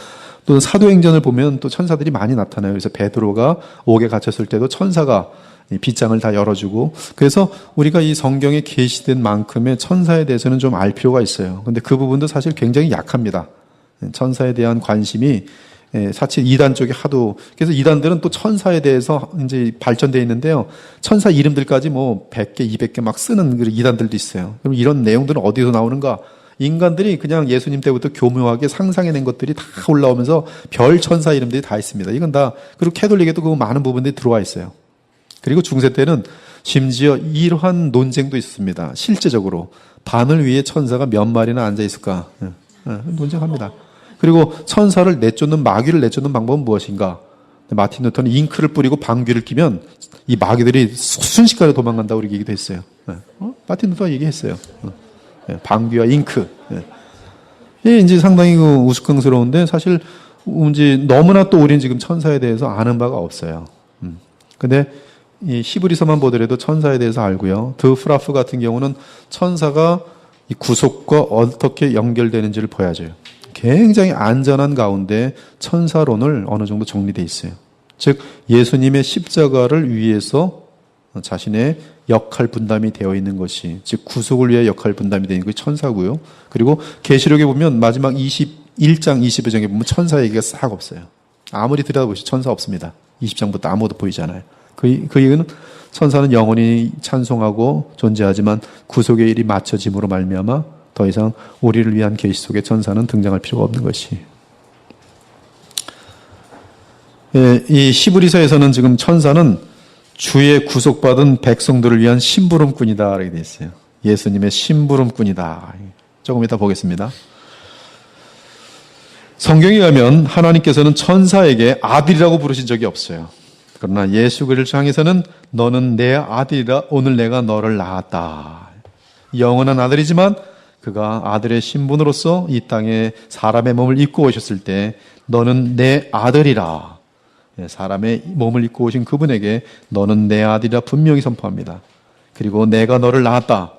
또 사도행전을 보면 또 천사들이 많이 나타나요. 그래서 베드로가 옥에 갇혔을 때도 천사가 빗장을 다 열어주고, 그래서 우리가 이 성경에 계시된 만큼의 천사에 대해서는 좀 알 필요가 있어요. 근데 그 부분도 사실 굉장히 약합니다. 천사에 대한 관심이 사실 이단 쪽이 하도, 그래서 이단들은 또 천사에 대해서 이제 발전되어 있는데요. 천사 이름들까지 뭐 100개, 200개 막 쓰는 그 이단들도 있어요. 그럼 이런 내용들은 어디서 나오는가? 인간들이 그냥 예수님 때부터 교묘하게 상상해낸 것들이 다 올라오면서 별 천사 이름들이 다 있습니다. 이건 다, 그리고 캐톨릭에도 그 많은 부분들이 들어와 있어요. 그리고 중세 때는 심지어 이러한 논쟁도 있습니다. 실제적으로 바늘 위에 천사가 몇 마리나 앉아 있을까? 논쟁합니다. 그리고 천사를 내쫓는, 마귀를 내쫓는 방법은 무엇인가? 마틴 루터는 잉크를 뿌리고 방귀를 끼면 이 마귀들이 순식간에 도망간다고 우리 얘기도 했어요. 마틴 루터가 얘기했어요. 방귀와 잉크. 이게 이제 상당히 우스꽝스러운데 사실 이제 너무나 또 우리는 지금 천사에 대해서 아는 바가 없어요. 근데 이 히브리서만 보더라도 천사에 대해서 알고요. 드 프라프 같은 경우는 천사가 이 구속과 어떻게 연결되는지를 보여줘요. 굉장히 안전한 가운데 천사론을 어느 정도 정리되어 있어요. 즉 예수님의 십자가를 위해서 자신의 역할 분담이 되어 있는 것이, 즉 구속을 위해 역할 분담이 되어 있는 것이 천사고요. 그리고 계시록에 보면 마지막 21장 22장에 보면 천사 얘기가 싹 없어요. 아무리 들여다보시면 천사 없습니다. 20장부터 아무것도 보이지 않아요. 그 얘기는 천사는 영원히 찬송하고 존재하지만 구속의 일이 마쳐짐으로 말미암아 더 이상 우리를 위한 계시 속에 천사는 등장할 필요가 없는 것이. 이 히브리서에서는 지금 천사는 주의 구속받은 백성들을 위한 심부름꾼이다 이렇게 되어 있어요. 예수님의 심부름꾼이다. 조금 이따 보겠습니다. 성경에 가면 하나님께서는 천사에게 아들이라고 부르신 적이 없어요. 그러나 예수 그리스도를 향해서는 너는 내 아들이라 오늘 내가 너를 낳았다. 영원한 아들이지만 그가 아들의 신분으로서 이 땅에 사람의 몸을 입고 오셨을 때 너는 내 아들이라. 사람의 몸을 입고 오신 그분에게 너는 내 아들이라 분명히 선포합니다. 그리고 내가 너를 낳았다.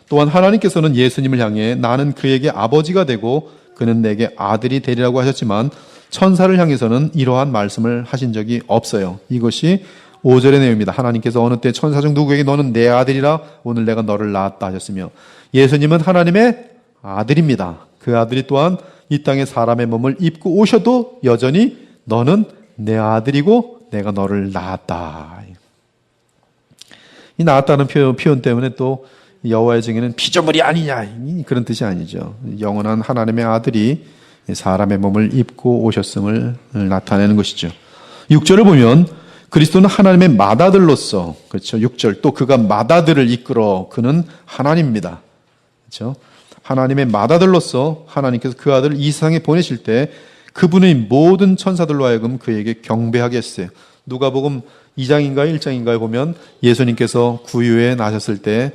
또한 하나님께서는 예수님을 향해 나는 그에게 아버지가 되고 그는 내게 아들이 되리라고 하셨지만 천사를 향해서는 이러한 말씀을 하신 적이 없어요. 이것이 5절의 내용입니다. 하나님께서 어느 때 천사 중 누구에게 너는 내 아들이라 오늘 내가 너를 낳았다 하셨으며 예수님은 하나님의 아들입니다. 그 아들이 또한 이 땅에 사람의 몸을 입고 오셔도 여전히 너는 내 아들이고 내가 너를 낳았다. 이 낳았다는 표현 때문에 또 여호와의 증인은 피조물이 아니냐 그런 뜻이 아니죠. 영원한 하나님의 아들이 사람의 몸을 입고 오셨음을 나타내는 것이죠. 6절을 보면 그리스도는 하나님의 맏아들로서, 그렇죠. 6절 또 그가 맏아들을 이끌어 그는 하나님입니다. 그렇죠. 하나님의 맏아들로서 하나님께서 그 아들을 이 세상에 보내실 때 그분의 모든 천사들로 하여금 그에게 경배하게 했어요. 누가복음 2장인가요? 1장인가요? 보면 예수님께서 구유에 나셨을 때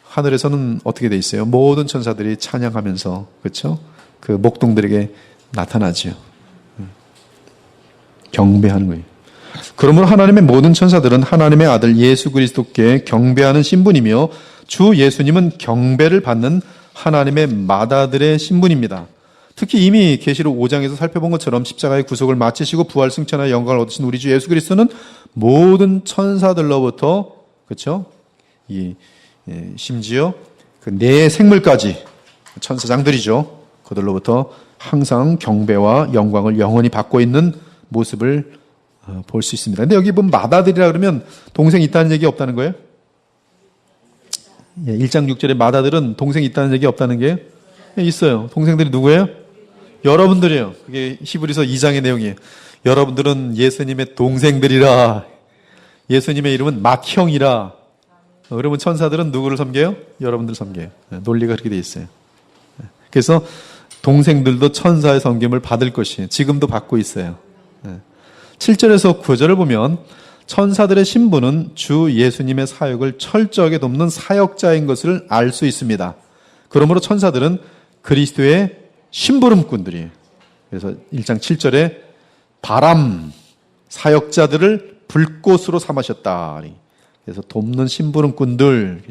하늘에서는 어떻게 돼 있어요? 모든 천사들이 찬양하면서, 그렇죠? 그 목동들에게 나타나죠. 경배하는 거예요. 그러므로 하나님의 모든 천사들은 하나님의 아들 예수 그리스도께 경배하는 신분이며 주 예수님은 경배를 받는 하나님의 맏아들의 신분입니다. 특히 이미 계시록 5장에서 살펴본 것처럼 십자가의 구속을 마치시고 부활 승천하여 영광을 얻으신 우리 주 예수 그리스도는 모든 천사들로부터 그렇죠? 심지어 그 내 생물까지 천사장들이죠. 그들로부터 항상 경배와 영광을 영원히 받고 있는 모습을 볼 수 있습니다. 근데 여기 보면 맏아들이라 그러면 동생이 있다는 얘기 없다는 거예요? 1장 6절에 맏아들은 동생이 있다는 얘기 없다는 게 있어요. 동생들이 누구예요? 여러분들이에요. 그게 히브리서 2장의 내용이에요. 여러분들은 예수님의 동생들이라. 예수님의 이름은 맏형이라. 그러면 천사들은 누구를 섬겨요? 여러분들 섬겨요. 논리가 그렇게 돼 있어요. 그래서 동생들도 천사의 섬김을 받을 것이에요. 지금도 받고 있어요. 7절에서 9절을 보면 천사들의 신분은 주 예수님의 사역을 철저하게 돕는 사역자인 것을 알 수 있습니다. 그러므로 천사들은 그리스도의 심부름꾼들이에요. 그래서 1장 7절에 바람 사역자들을 불꽃으로 삼으셨다. 그래서 돕는 심부름꾼들.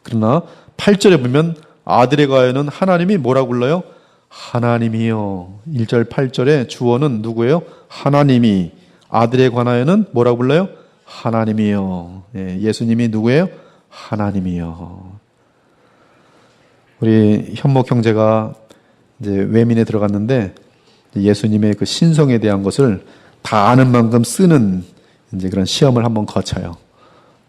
그러나 8절에 보면 아들에 관하여는 하나님이 뭐라고 불러요? 하나님이요. 1절 8절에 주어는 누구예요? 하나님이. 아들에 관하여는 뭐라고 불러요? 하나님이요. 예수님이 누구예요? 하나님이요. 우리 현목 형제가 이제 외민에 들어갔는데 예수님의 그 신성에 대한 것을 다 아는 만큼 쓰는 이제 그런 시험을 한번 거쳐요.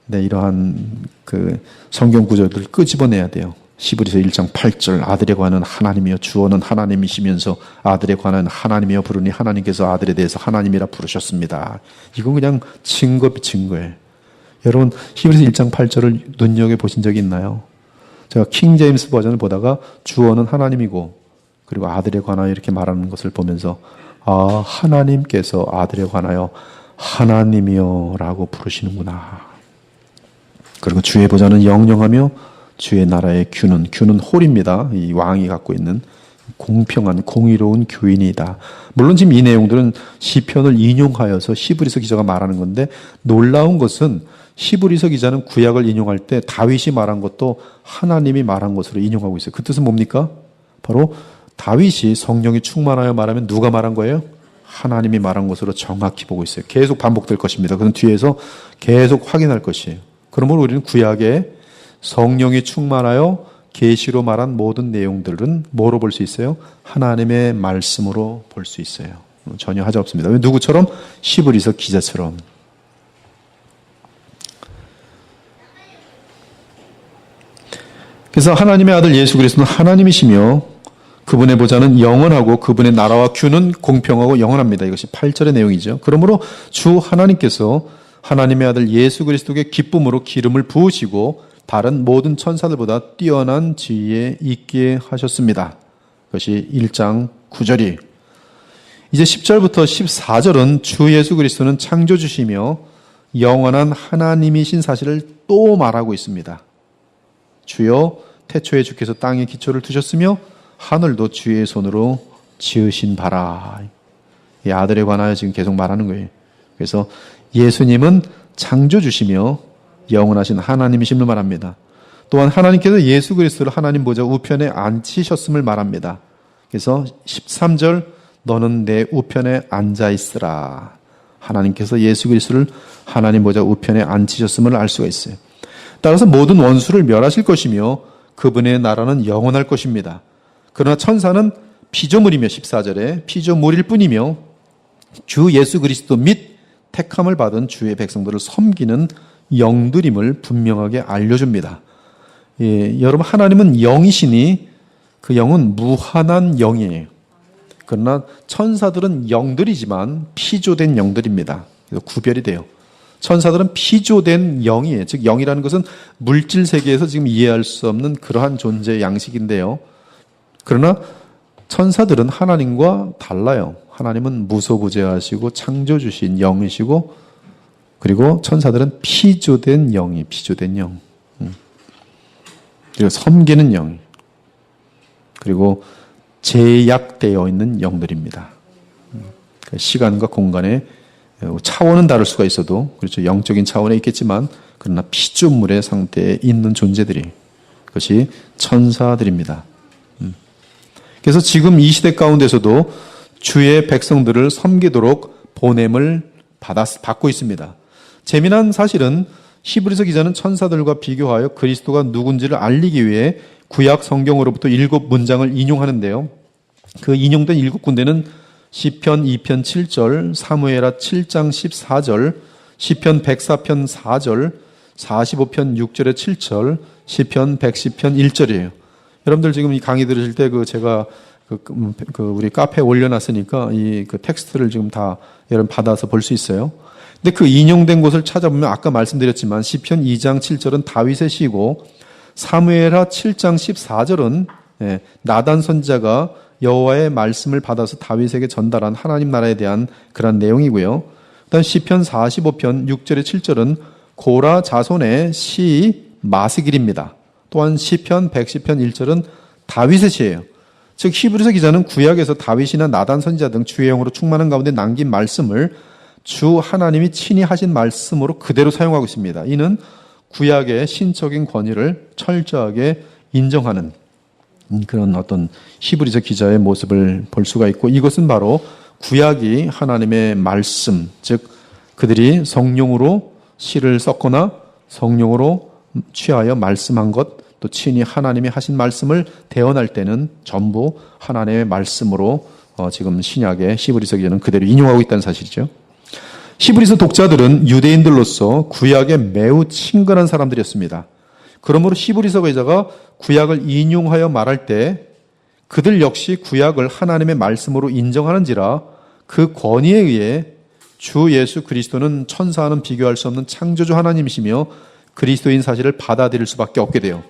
네, 이러한 그 성경 구절들을 끄집어내야 돼요. 히브리서 1장 8절 아들에 관한 하나님이여 주어는 하나님이시면서 아들에 관한 하나님이여 부르니 하나님께서 아들에 대해서 하나님이라 부르셨습니다. 이건 그냥 증거예요. 여러분 히브리서 1장 8절을 눈여겨보신 적이 있나요? 제가 킹 제임스 버전을 보다가 주어는 하나님이고 그리고 아들에 관하여 이렇게 말하는 것을 보면서 아 하나님께서 아들에 관하여 하나님이여 라고 부르시는구나. 그리고 주의 보좌는 영영하며 주의 나라의 규는 홀입니다. 이 왕이 갖고 있는 공평한 공의로운 교인이다. 물론 지금 이 내용들은 시편을 인용하여서 히브리서 기자가 말하는 건데 놀라운 것은 히브리서 기자는 구약을 인용할 때 다윗이 말한 것도 하나님이 말한 것으로 인용하고 있어요. 그 뜻은 뭡니까? 바로 다윗이 성령이 충만하여 말하면 누가 말한 거예요? 하나님이 말한 것으로 정확히 보고 있어요. 계속 반복될 것입니다. 그건 뒤에서 계속 확인할 것이에요. 그러므로 우리는 구약에 성령이 충만하여 계시로 말한 모든 내용들은 뭐로 볼 수 있어요? 하나님의 말씀으로 볼 수 있어요. 전혀 하자 없습니다. 누구처럼? 히브리서 기자처럼. 그래서 하나님의 아들 예수 그리스도는 하나님이시며 그분의 보좌는 영원하고 그분의 나라와 규는 공평하고 영원합니다. 이것이 8절의 내용이죠. 그러므로 주 하나님께서 하나님의 아들 예수 그리스도의 기쁨으로 기름을 부으시고 다른 모든 천사들보다 뛰어난 지위에 있게 하셨습니다. 그것이 1장 9절이에요. 이제 10절부터 14절은 주 예수 그리스도는 창조주시며 영원한 하나님이신 사실을 또 말하고 있습니다. 주여 태초에 주께서 땅에 기초를 두셨으며 하늘도 주의 손으로 지으신 바라. 이 아들에 관하여 지금 계속 말하는 거예요. 그래서 예수님은 창조주시며 영원하신 하나님이심을 말합니다. 또한 하나님께서 예수 그리스도를 하나님 보좌 우편에 앉히셨음을 말합니다. 그래서 13절 너는 내 우편에 앉아 있으라. 하나님께서 예수 그리스도를 하나님 보좌 우편에 앉히셨음을 알 수가 있어요. 따라서 모든 원수를 멸하실 것이며 그분의 나라는 영원할 것입니다. 그러나 천사는 피조물이며 14절에 피조물일 뿐이며 주 예수 그리스도 및 택함을 받은 주의 백성들을 섬기는 영들임을 분명하게 알려줍니다. 예, 여러분 하나님은 영이시니 그 영은 무한한 영이에요. 그러나 천사들은 영들이지만 피조된 영들입니다. 그래서 구별이 돼요. 천사들은 피조된 영이에요. 즉 영이라는 것은 물질 세계에서 지금 이해할 수 없는 그러한 존재의 양식인데요. 그러나 천사들은 하나님과 달라요. 하나님은 무소부재하시고 창조주신 영이시고 그리고 천사들은 피조된 영이 피조된 영. 그리고 섬기는 영. 그리고 제약되어 있는 영들입니다. 시간과 공간의 차원은 다를 수가 있어도, 그렇죠. 영적인 차원에 있겠지만, 그러나 피조물의 상태에 있는 존재들이, 그것이 천사들입니다. 그래서 지금 이 시대 가운데서도 주의 백성들을 섬기도록 보냄을 받고 있습니다. 재미난 사실은 히브리서 기자는 천사들과 비교하여 그리스도가 누군지를 알리기 위해 구약 성경으로부터 7문장을 인용하는데요. 그 인용된 7군데는 시편 2편 7절, 사무엘하 7장 14절, 시편 104편 4절, 45편 6절에 7절, 시편 110편 1절이에요. 여러분들 지금 이 강의 들으실 때 제가 우리 카페에 올려놨으니까 그 텍스트를 지금 다 여러분 받아서 볼 수 있어요. 근데 그 인용된 곳을 찾아보면 아까 말씀드렸지만 시편 2장 7절은 다윗의 시고, 사무엘하 7장 14절은 나단 선지자가 여호와의 말씀을 받아서 다윗에게 전달한 하나님 나라에 대한 그런 내용이고요. 그다음 시편 45편 6절에 7절은 고라 자손의 시 마스길입니다. 또한 시편 110편 1절은 다윗의 시예요. 즉 히브리서 기자는 구약에서 다윗이나 나단 선지자 등 주의 영으로 충만한 가운데 남긴 말씀을 주 하나님이 친히 하신 말씀으로 그대로 사용하고 있습니다. 이는 구약의 신적인 권위를 철저하게 인정하는 그런 어떤 히브리서 기자의 모습을 볼 수가 있고, 이것은 바로 구약이 하나님의 말씀, 즉 그들이 성령으로 시를 썼거나 성령으로 취하여 말씀한 것, 또 친히 하나님이 하신 말씀을 대언할 때는 전부 하나님의 말씀으로 지금 신약의 히브리서 기자는 그대로 인용하고 있다는 사실이죠. 히브리서 독자들은 유대인들로서 구약에 매우 친근한 사람들이었습니다. 그러므로 히브리서 기자가 구약을 인용하여 말할 때 그들 역시 구약을 하나님의 말씀으로 인정하는지라 그 권위에 의해 주 예수 그리스도는 천사와는 비교할 수 없는 창조주 하나님이시며 그리스도인 사실을 받아들일 수밖에 없게 돼요.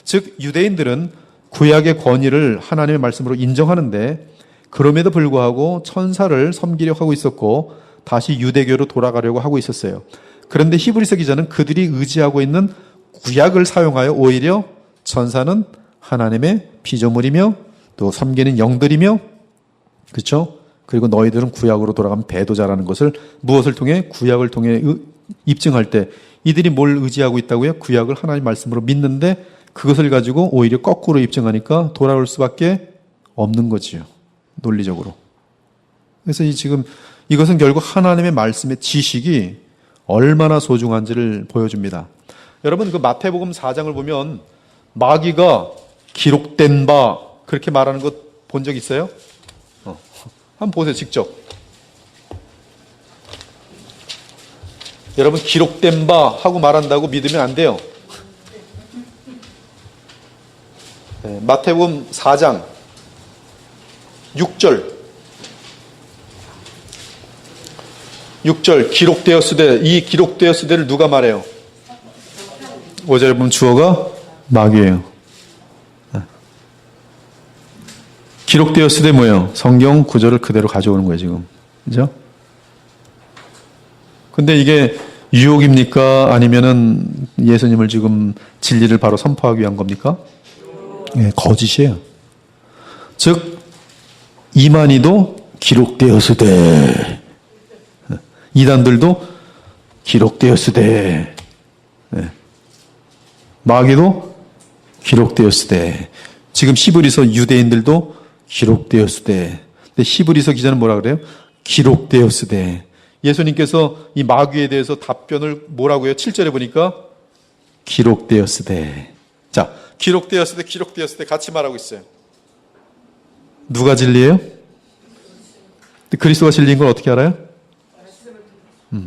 즉 유대인들은 구약의 권위를 하나님의 말씀으로 인정하는데 그럼에도 불구하고 천사를 섬기려고 하고 있었고 다시 유대교로 돌아가려고 하고 있었어요. 그런데 히브리서 기자는 그들이 의지하고 있는 구약을 사용하여 오히려 천사는 하나님의 피조물이며 또 섬기는 영들이며, 그렇죠? 그리고 너희들은 구약으로 돌아가면 배도자라는 것을 무엇을 통해? 구약을 통해 입증할 때 이들이 뭘 의지하고 있다고요? 구약을 하나님 말씀으로 믿는데 그것을 가지고 오히려 거꾸로 입증하니까 돌아올 수밖에 없는 거지요. 논리적으로. 그래서 지금 이것은 결국 하나님의 말씀의 지식이 얼마나 소중한지를 보여줍니다. 여러분 그 마태복음 4장을 보면 마귀가 기록된 바 그렇게 말하는 것 본 적 있어요? 한번 보세요, 직접. 여러분 기록된 바 하고 말한다고 믿으면 안 돼요. 네, 마태복음 4장 6절 기록되었으되, 이 기록되었으되를 누가 말해요? 5절에 보면 주어가 마귀예요. 기록되었으되 뭐예요? 성경 구절을 그대로 가져오는 거예요, 지금. 그죠? 근데 이게 유혹입니까? 아니면은 예수님을 지금 진리를 바로 선포하기 위한 겁니까? 네, 거짓이에요. 즉, 이만희도 기록되었으되, 이단들도 기록되었으되, 네. 마귀도 기록되었으되, 지금 히브리서 유대인들도 기록되었으되, 근데 히브리서 기자는 뭐라 그래요? 기록되었으되. 예수님께서 이 마귀에 대해서 답변을 뭐라고 해요? 7절에 보니까 기록되었으되. 자, 기록되었으되 같이 말하고 있어요. 누가 진리예요? 그리스도가 진리인 걸 어떻게 알아요?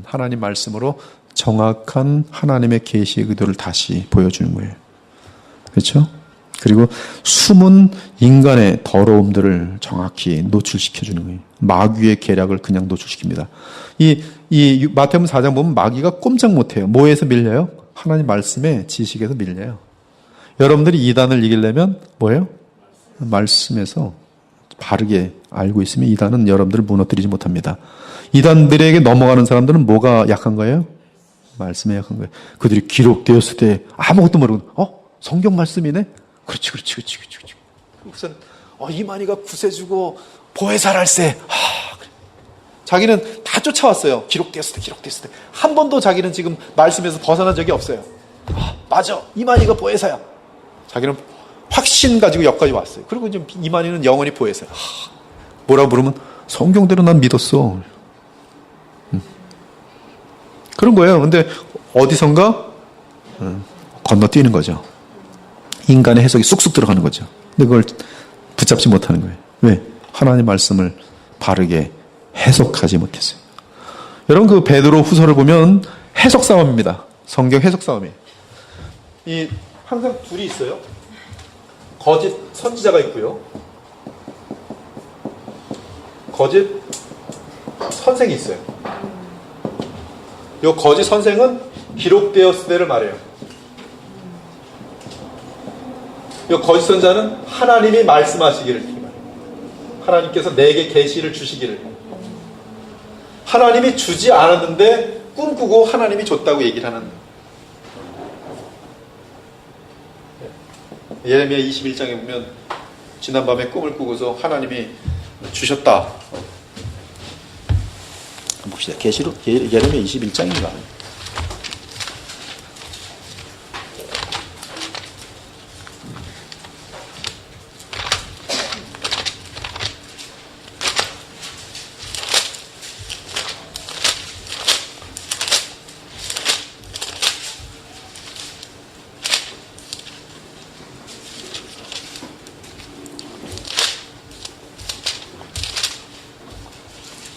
하나님 말씀으로 정확한 하나님의 계시의 의도를 다시 보여주는 거예요. 그렇죠? 그리고 숨은 인간의 더러움들을 정확히 노출시켜주는 거예요. 마귀의 계략을 그냥 노출시킵니다. 이 마태복음 4장 보면 마귀가 꼼짝 못해요. 뭐에서 밀려요? 하나님 말씀의 지식에서 밀려요. 여러분들이 이단을 이기려면 뭐예요? 말씀에서 바르게 알고 있으면 이단은 여러분들을 무너뜨리지 못합니다. 이단들에게 넘어가는 사람들은 뭐가 약한 거예요? 말씀에 약한 거예요. 그들이 기록되었을 때 아무것도 모르고 성경 말씀이네? 그렇지. 우선 이만희가 구세주고 보혜사랄세. 그래. 자기는 다 쫓아왔어요. 기록되었을 때. 한 번도 자기는 지금 말씀에서 벗어난 적이 없어요. 아, 맞아. 이만희가 보혜사야. 자기는 확신 가지고 여기까지 왔어요. 그리고 이제 이만희는 영원히 보혜사야. 뭐라 부르면 성경대로 난 믿었어. 그런 거예요. 근데 어디선가 건너뛰는 거죠. 인간의 해석이 쑥쑥 들어가는 거죠. 근데 그걸 붙잡지 못하는 거예요. 왜? 하나님의 말씀을 바르게 해석하지 못했어요. 여러분 그 베드로 후서를 보면 해석 싸움입니다. 성경 해석 싸움이에요. 이 항상 둘이 있어요. 거짓 선지자가 있고요. 거짓 선생이 있어요. 이 거짓 선생은 기록되었을 때를 말해요. 이 거짓 선자는 하나님이 말씀하시기를 이렇게 말해요. 하나님께서 내게 계시를 주시기를. 하나님이 주지 않았는데 꿈꾸고 하나님이 줬다고 얘기를 하는. 예레미야 21장에 보면 지난밤에 꿈을 꾸고서 하나님이 주셨다. 봅시다. 계시록 예레미야 21장인가.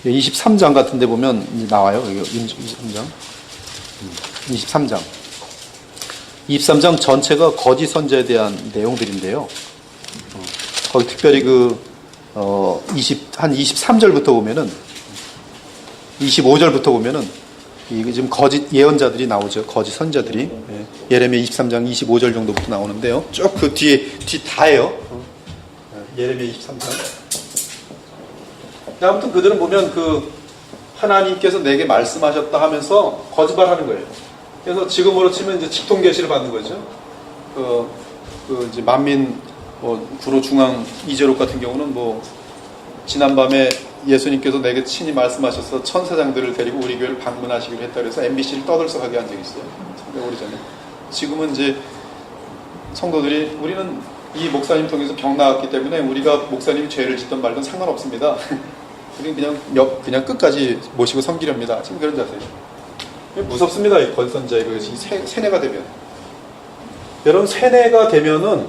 예, 23장 같은 데 보면 나와요. 여기 23장. 23장. 23장 전체가 거짓 선자에 대한 내용들인데요. 거기 특별히 한 23절부터 보면은 25절부터 보면은 지금 거짓 예언자들이 나오죠. 거짓 선자들이. 예레미야 23장 25절 정도부터 나오는데요. 쭉 그 뒤 다예요. 예레미야 23장. 아무튼 그들은 보면 하나님께서 내게 말씀하셨다 하면서 거짓말하는 거예요. 그래서 지금으로 치면 이제 직통 계시를 받는 거죠. 이제 만민 구로 중앙 이재록 같은 경우는 지난밤에 예수님께서 내게 친히 말씀하셔서 천사장들을 데리고 우리 교회를 방문하시기로 했다 그래서 MBC를 떠들썩하게 한 적이 있어요. 오래전에. 지금은 이제 성도들이 우리는 이 목사님 통해서 병 나왔기 때문에 우리가 목사님이 죄를 짓던 말든 상관없습니다. 우리는 그냥 끝까지 모시고 섬기렵니다. 지금 그런 자세예요. 무섭습니다. 이 거짓 선자 이것이 세뇌가 되면. 여러분 세뇌가 되면은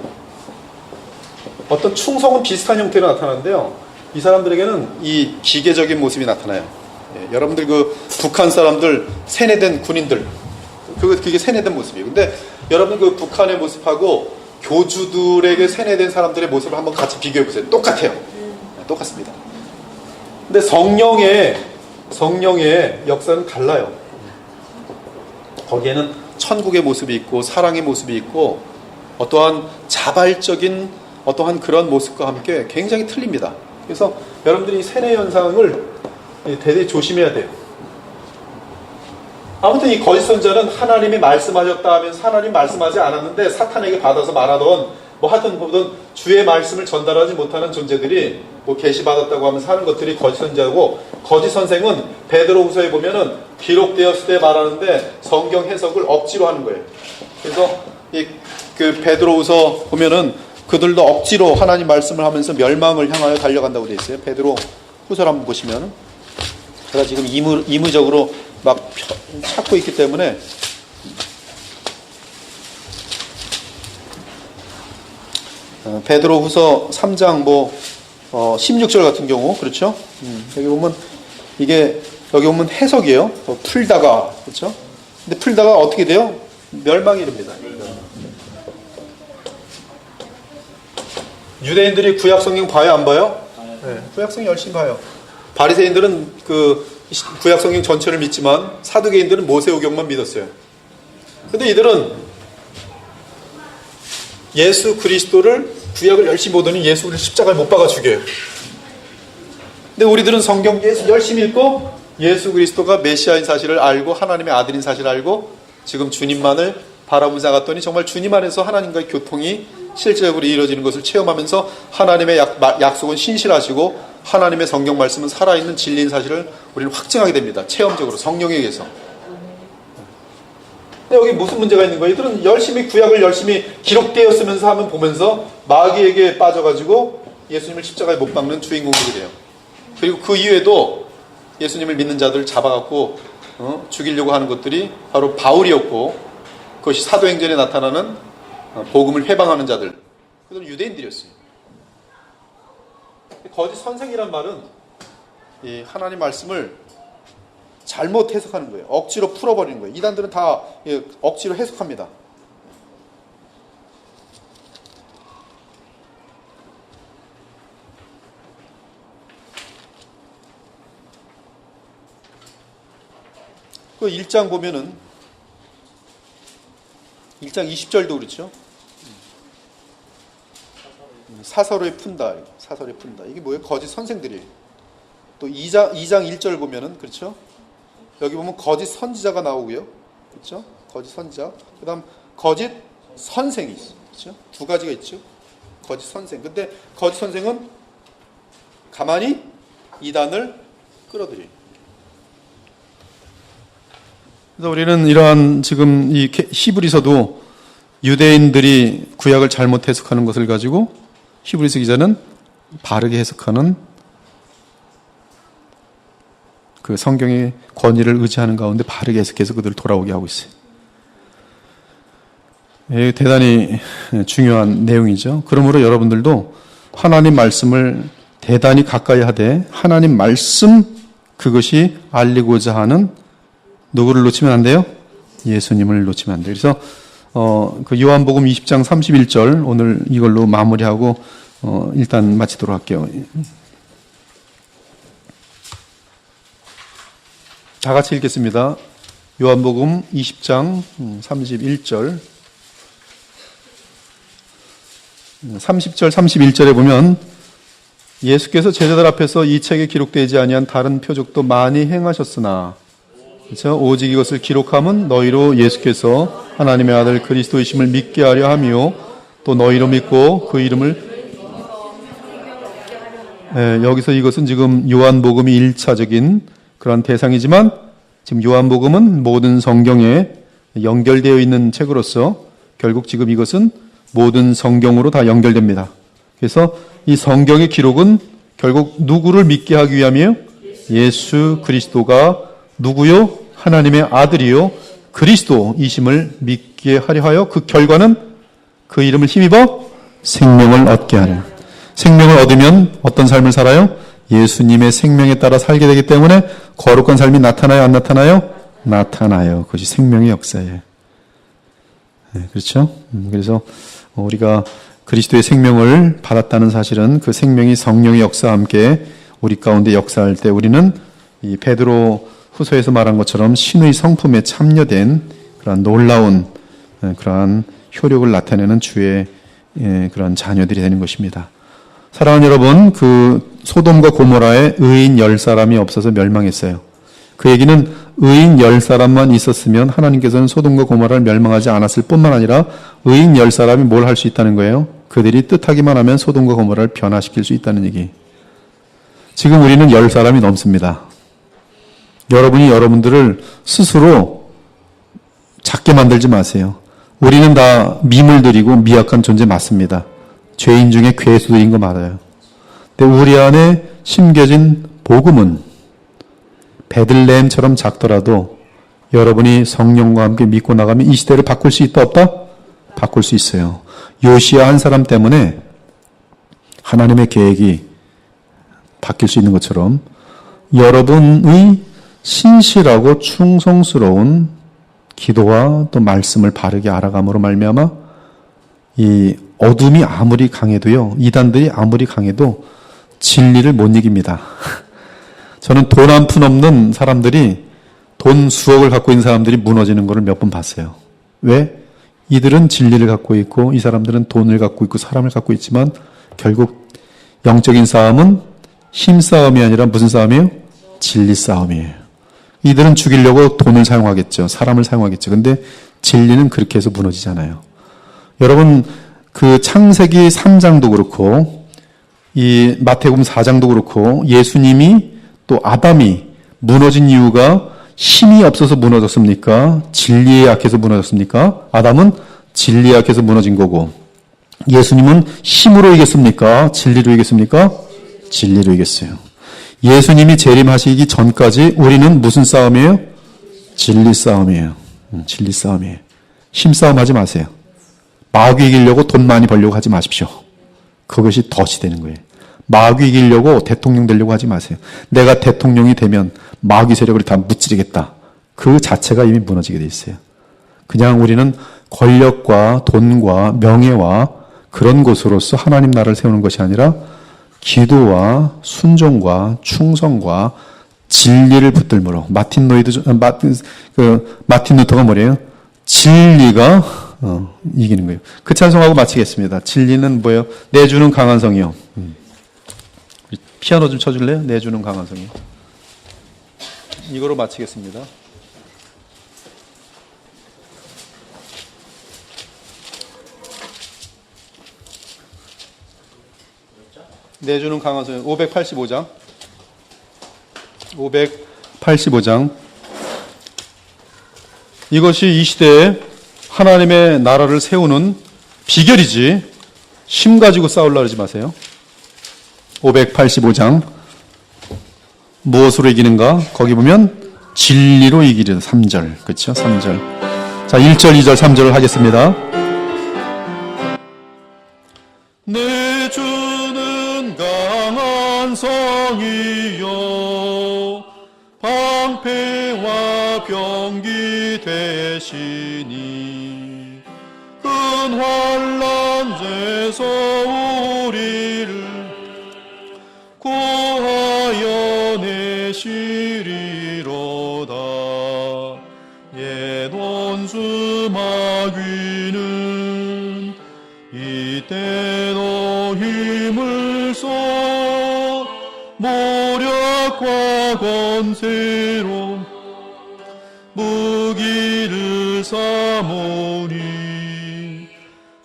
어떤 충성은 비슷한 형태로 나타나는데요. 이 사람들에게는 이 기계적인 모습이 나타나요. 여러분들 북한 사람들 세뇌된 군인들 그게 세뇌된 모습이에요. 근데 여러분 북한의 모습하고 교주들에게 세뇌된 사람들의 모습을 한번 같이 비교해 보세요. 똑같아요. 똑같습니다. 근데 성령의 역사는 달라요. 거기에는 천국의 모습이 있고 사랑의 모습이 있고 어떠한 자발적인 어떠한 그런 모습과 함께 굉장히 틀립니다. 그래서 여러분들이 세뇌 현상을 대단히 조심해야 돼요. 아무튼 이 거짓 선자는 하나님이 말씀하셨다 하면서 하나님 말씀하지 않았는데 사탄에게 받아서 말하던 하여튼 보던 주의 말씀을 전달하지 못하는 존재들이 계시 받았다고 하면서 하는 것들이 거짓 선자고, 거짓 선생은 베드로후서에 보면은 기록되었을 때 말하는데 성경 해석을 억지로 하는 거예요. 그래서 그 베드로후서 보면은 그들도 억지로 하나님 말씀을 하면서 멸망을 향하여 달려간다고 되어 있어요. 베드로후서를 한번 보시면 제가 지금 임의적으로 막 찾고 있기 때문에 베드로후서 3장 16절 같은 경우 그렇죠? 여기 보면 여기 보면 해석이에요. 풀다가 그렇죠? 근데 풀다가 어떻게 돼요? 멸망이 이릅니다. 유대인들이 구약 성경 봐요, 안 봐요? 네, 구약 성경 열심히 봐요. 바리새인들은 구약 성경 전체를 믿지만 사두개인들은 모세오경만 믿었어요. 근데 이들은 예수 그리스도를 구약을 열심히 보더니 예수를 십자가에 못 박아 죽여요. 근데 우리들은 성경 열심히 읽고 예수 그리스도가 메시아인 사실을 알고 하나님의 아들인 사실을 알고 지금 주님만을 바라보자 갔더니 정말 주님 안에서 하나님과의 교통이 실제적으로 이루어지는 것을 체험하면서 하나님의 약속은 신실하시고 하나님의 성경 말씀은 살아있는 진리인 사실을 우리는 확증하게 됩니다. 체험적으로 성령에 의해서. 근데 여기 무슨 문제가 있는 거예요? 이들은 열심히 구약을 열심히 기록되었으면서 하면 보면서 마귀에게 빠져가지고 예수님을 십자가에 못 박는 주인공들이 돼요. 그리고 그 이후에도 예수님을 믿는 자들 잡아갖고 죽이려고 하는 것들이 바로 바울이었고, 그것이 사도행전에 나타나는 복음을 회방하는 자들, 그들은 유대인들이었어요. 거짓 선생이란 말은 이 하나님 말씀을 잘못 해석하는 거예요. 억지로 풀어버리는 거예요. 이단들은 다 억지로 해석합니다. 그 1장 보면은 1장 20절도 그렇죠. 사서로에 푼다. 사서로에 푼다. 이게 뭐예요? 거짓 선생들이에요. 또 2장 1절 보면은 그렇죠. 여기 보면 거짓 선지자가 나오고요. 그렇죠? 거짓 선지자. 그다음 거짓 선생이 있어요. 그렇죠? 두 가지가 있죠. 거짓 선생. 근데 거짓 선생은 가만히 이단을 끌어들여요. 그래서 우리는 이러한 지금 이 히브리서도 유대인들이 구약을 잘못 해석하는 것을 가지고 히브리서 기자는 바르게 해석하는 그 성경의 권위를 의지하는 가운데 바르게 해석해서 그들을 돌아오게 하고 있어요. 대단히 중요한 내용이죠. 그러므로 여러분들도 하나님 말씀을 대단히 가까이 하되 하나님 말씀 그것이 알리고자 하는 누구를 놓치면 안 돼요? 예수님을 놓치면 안 돼요. 그래서 그 요한복음 20장 31절 오늘 이걸로 마무리하고 일단 마치도록 할게요. 다 같이 읽겠습니다. 요한복음 20장 31절 30절 31절에 보면 예수께서 제자들 앞에서 이 책에 기록되지 아니한 다른 표적도 많이 행하셨으나 그렇죠? 오직 이것을 기록함은 너희로 예수께서 하나님의 아들 그리스도이심을 믿게 하려 하며 또 너희로 믿고 그 이름을 여기서 이것은 지금 요한복음이 1차적인 그런 대상이지만 지금 요한복음은 모든 성경에 연결되어 있는 책으로서 결국 지금 이것은 모든 성경으로 다 연결됩니다. 그래서 이 성경의 기록은 결국 누구를 믿게 하기 위함이에요? 예수 그리스도가 누구요? 하나님의 아들이요 그리스도이심을 믿게 하려 하여 그 결과는 그 이름을 힘입어 생명을 얻게 하는, 생명을 얻으면 어떤 삶을 살아요? 예수님의 생명에 따라 살게 되기 때문에 거룩한 삶이 나타나요? 안 나타나요? 나타나요. 그것이 생명의 역사예요. 네, 그렇죠? 그래서 우리가 그리스도의 생명을 받았다는 사실은 그 생명이 성령의 역사와 함께 우리 가운데 역사할 때 우리는 이 베드로 후서에서 말한 것처럼 신의 성품에 참여된 그러한 놀라운 그러한 효력을 나타내는 주의 그러한 자녀들이 되는 것입니다. 사랑하는 여러분, 그 소돔과 고모라에 의인 10사람이 없어서 멸망했어요. 그 얘기는 의인 10사람만 있었으면 하나님께서는 소돔과 고모라를 멸망하지 않았을 뿐만 아니라 의인 10사람이 뭘 할 수 있다는 거예요? 그들이 뜻하기만 하면 소돔과 고모라를 변화시킬 수 있다는 얘기. 지금 우리는 10사람이 넘습니다. 여러분이 여러분들을 스스로 작게 만들지 마세요. 우리는 다 미물들이고 미약한 존재 맞습니다. 죄인 중에 괴수들인 거 맞아요. 근데 우리 안에 심겨진 복음은 베들레헴처럼 작더라도 여러분이 성령과 함께 믿고 나가면 이 시대를 바꿀 수 있다 없다? 바꿀 수 있어요. 요시야 한 사람 때문에 하나님의 계획이 바뀔 수 있는 것처럼 여러분의 신실하고 충성스러운 기도와 또 말씀을 바르게 알아감으로 말미암아 이 어둠이 아무리 강해도요, 이단들이 아무리 강해도 진리를 못 이깁니다. 저는 돈 한 푼 없는 사람들이 돈 수억을 갖고 있는 사람들이 무너지는 것을 몇 번 봤어요. 왜? 이들은 진리를 갖고 있고 이 사람들은 돈을 갖고 있고 사람을 갖고 있지만 결국 영적인 싸움은 힘싸움이 아니라 무슨 싸움이에요? 진리 싸움이에요. 이들은 죽이려고 돈을 사용하겠죠. 사람을 사용하겠죠. 근데 진리는 그렇게 해서 무너지잖아요. 여러분, 그 창세기 3장도 그렇고 이 마태복음 4장도 그렇고 예수님이 또 아담이 무너진 이유가 힘이 없어서 무너졌습니까? 진리에 약해서 무너졌습니까? 아담은 진리에 약해서 무너진 거고 예수님은 힘으로 이겼습니까? 진리로 이겼습니까? 진리로 이겼어요. 예수님이 재림하시기 전까지 우리는 무슨 싸움이에요? 진리 싸움이에요. 진리 싸움이에요. 힘 싸움 하지 마세요. 마귀 이기려고 돈 많이 벌려고 하지 마십시오. 그것이 덫이 되는 거예요. 마귀 이기려고 대통령 되려고 하지 마세요. 내가 대통령이 되면 마귀 세력을 다 무찌르겠다. 그 자체가 이미 무너지게 돼 있어요. 그냥 우리는 권력과 돈과 명예와 그런 것으로서 하나님 나라를 세우는 것이 아니라 기도와 순종과 충성과 진리를 붙들므로 마틴 루터가 뭐래요? 진리가 이기는 거예요. 그 찬송하고 마치겠습니다. 진리는 뭐예요? 내주는 강한 성이요. 피아노 좀 쳐줄래요? 내주는 강한 성이요. 이거로 마치겠습니다. 내주는 강한 성이요. 585장. 585장. 이것이 이 시대에 하나님의 나라를 세우는 비결이지 힘 가지고 싸우려고 하지 마세요. 585장 무엇으로 이기는가? 거기 보면 진리로 이기는 3절. 그렇죠? 3절. 자, 1절, 2절, 3절을 하겠습니다. 내주는 강한 성이여 방패와 병기 되시니 큰 환난에서 우리를 구하여 내시리로다. 옛 원수 마귀는 이때도 힘을 써 모략과 권세로 무기를 삼으니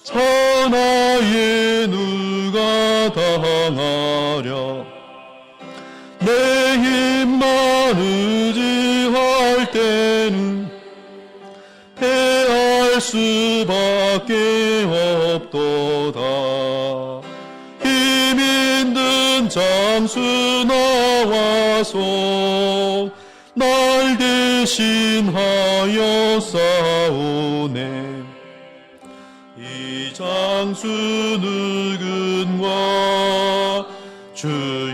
천하에 누가 당하랴. 내 힘만 의지할 때는 패할 수밖에 없도다. 힘 있는 장수 나와서 날 대신하여 싸우네. 이 장수 누군가? 주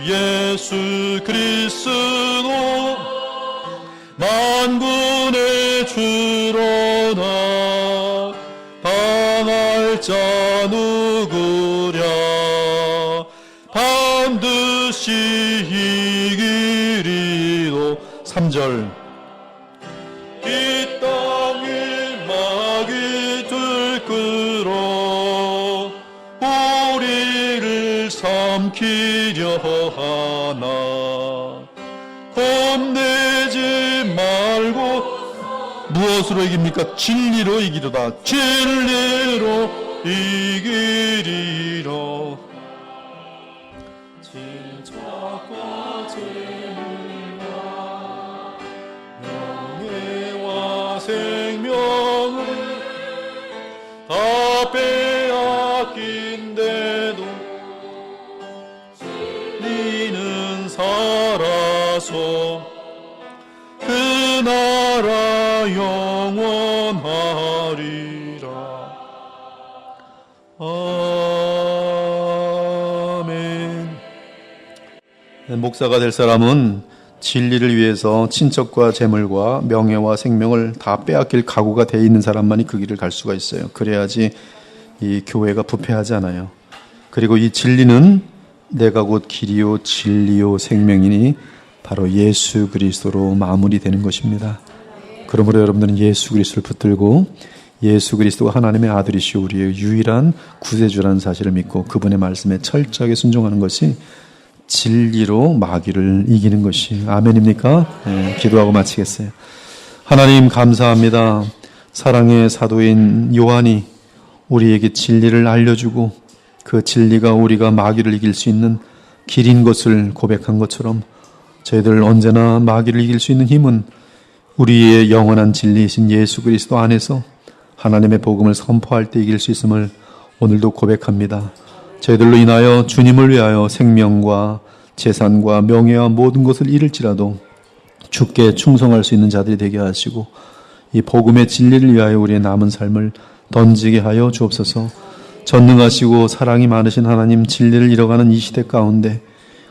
예수 그리스도 만군의 주로다. 당할 자 누구랴? 반드시 이기리로. 3절. 이 땅을 마귀 들끓어 우리를 삼키려 하나. 겁내지 말고 무엇으로 이깁니까? 진리로 이기리로다. 진리로 이기리라. 진짜과 진리와 명예와 생명을 다 빼앗긴데도 진리는 살아서 그 나라 영원하리라. 아멘. 목사가 될 사람은 진리를 위해서 친척과 재물과 명예와 생명을 다 빼앗길 각오가 돼 있는 사람만이 그 길을 갈 수가 있어요. 그래야지 이 교회가 부패하지 않아요. 그리고 이 진리는 내가 곧 길이요 진리요 생명이니 바로 예수 그리스도로 마무리되는 것입니다. 그러므로 여러분들은 예수 그리스도를 붙들고 예수 그리스도가 하나님의 아들이시오 우리의 유일한 구세주라는 사실을 믿고 그분의 말씀에 철저하게 순종하는 것이 진리로 마귀를 이기는 것이 아멘입니까? 네, 기도하고 마치겠어요. 하나님 감사합니다. 사랑의 사도인 요한이 우리에게 진리를 알려주고 그 진리가 우리가 마귀를 이길 수 있는 길인 것을 고백한 것처럼 저희들 언제나 마귀를 이길 수 있는 힘은 우리의 영원한 진리이신 예수 그리스도 안에서 하나님의 복음을 선포할 때 이길 수 있음을 오늘도 고백합니다. 저희들로 인하여 주님을 위하여 생명과 재산과 명예와 모든 것을 잃을지라도 주께 충성할 수 있는 자들이 되게 하시고 이 복음의 진리를 위하여 우리의 남은 삶을 던지게 하여 주옵소서. 전능하시고 사랑이 많으신 하나님, 진리를 잃어가는 이 시대 가운데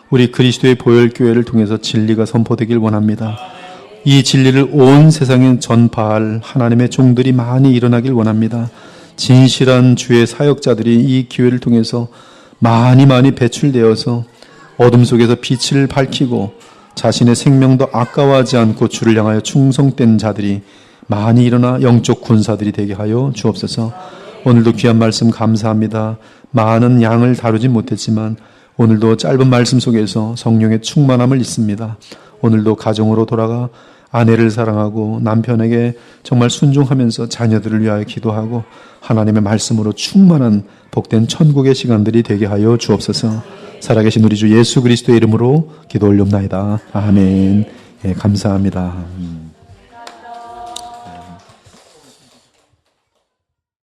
우리 그리스도의 보혈교회를 통해서 진리가 선포되길 원합니다. 이 진리를 온 세상에 전파할 하나님의 종들이 많이 일어나길 원합니다. 진실한 주의 사역자들이 이 기회를 통해서 많이 배출되어서 어둠 속에서 빛을 밝히고 자신의 생명도 아까워하지 않고 주를 향하여 충성된 자들이 많이 일어나 영적 군사들이 되게 하여 주옵소서. 오늘도 귀한 말씀 감사합니다. 많은 양을 다루지 못했지만 오늘도 짧은 말씀 속에서 성령의 충만함을 잊습니다. 오늘도 가정으로 돌아가 아내를 사랑하고 남편에게 정말 순종하면서 자녀들을 위하여 기도하고 하나님의 말씀으로 충만한 복된 천국의 시간들이 되게 하여 주옵소서. 살아계신 우리 주 예수 그리스도의 이름으로 기도 올리옵나이다. 아멘. 예, 감사합니다.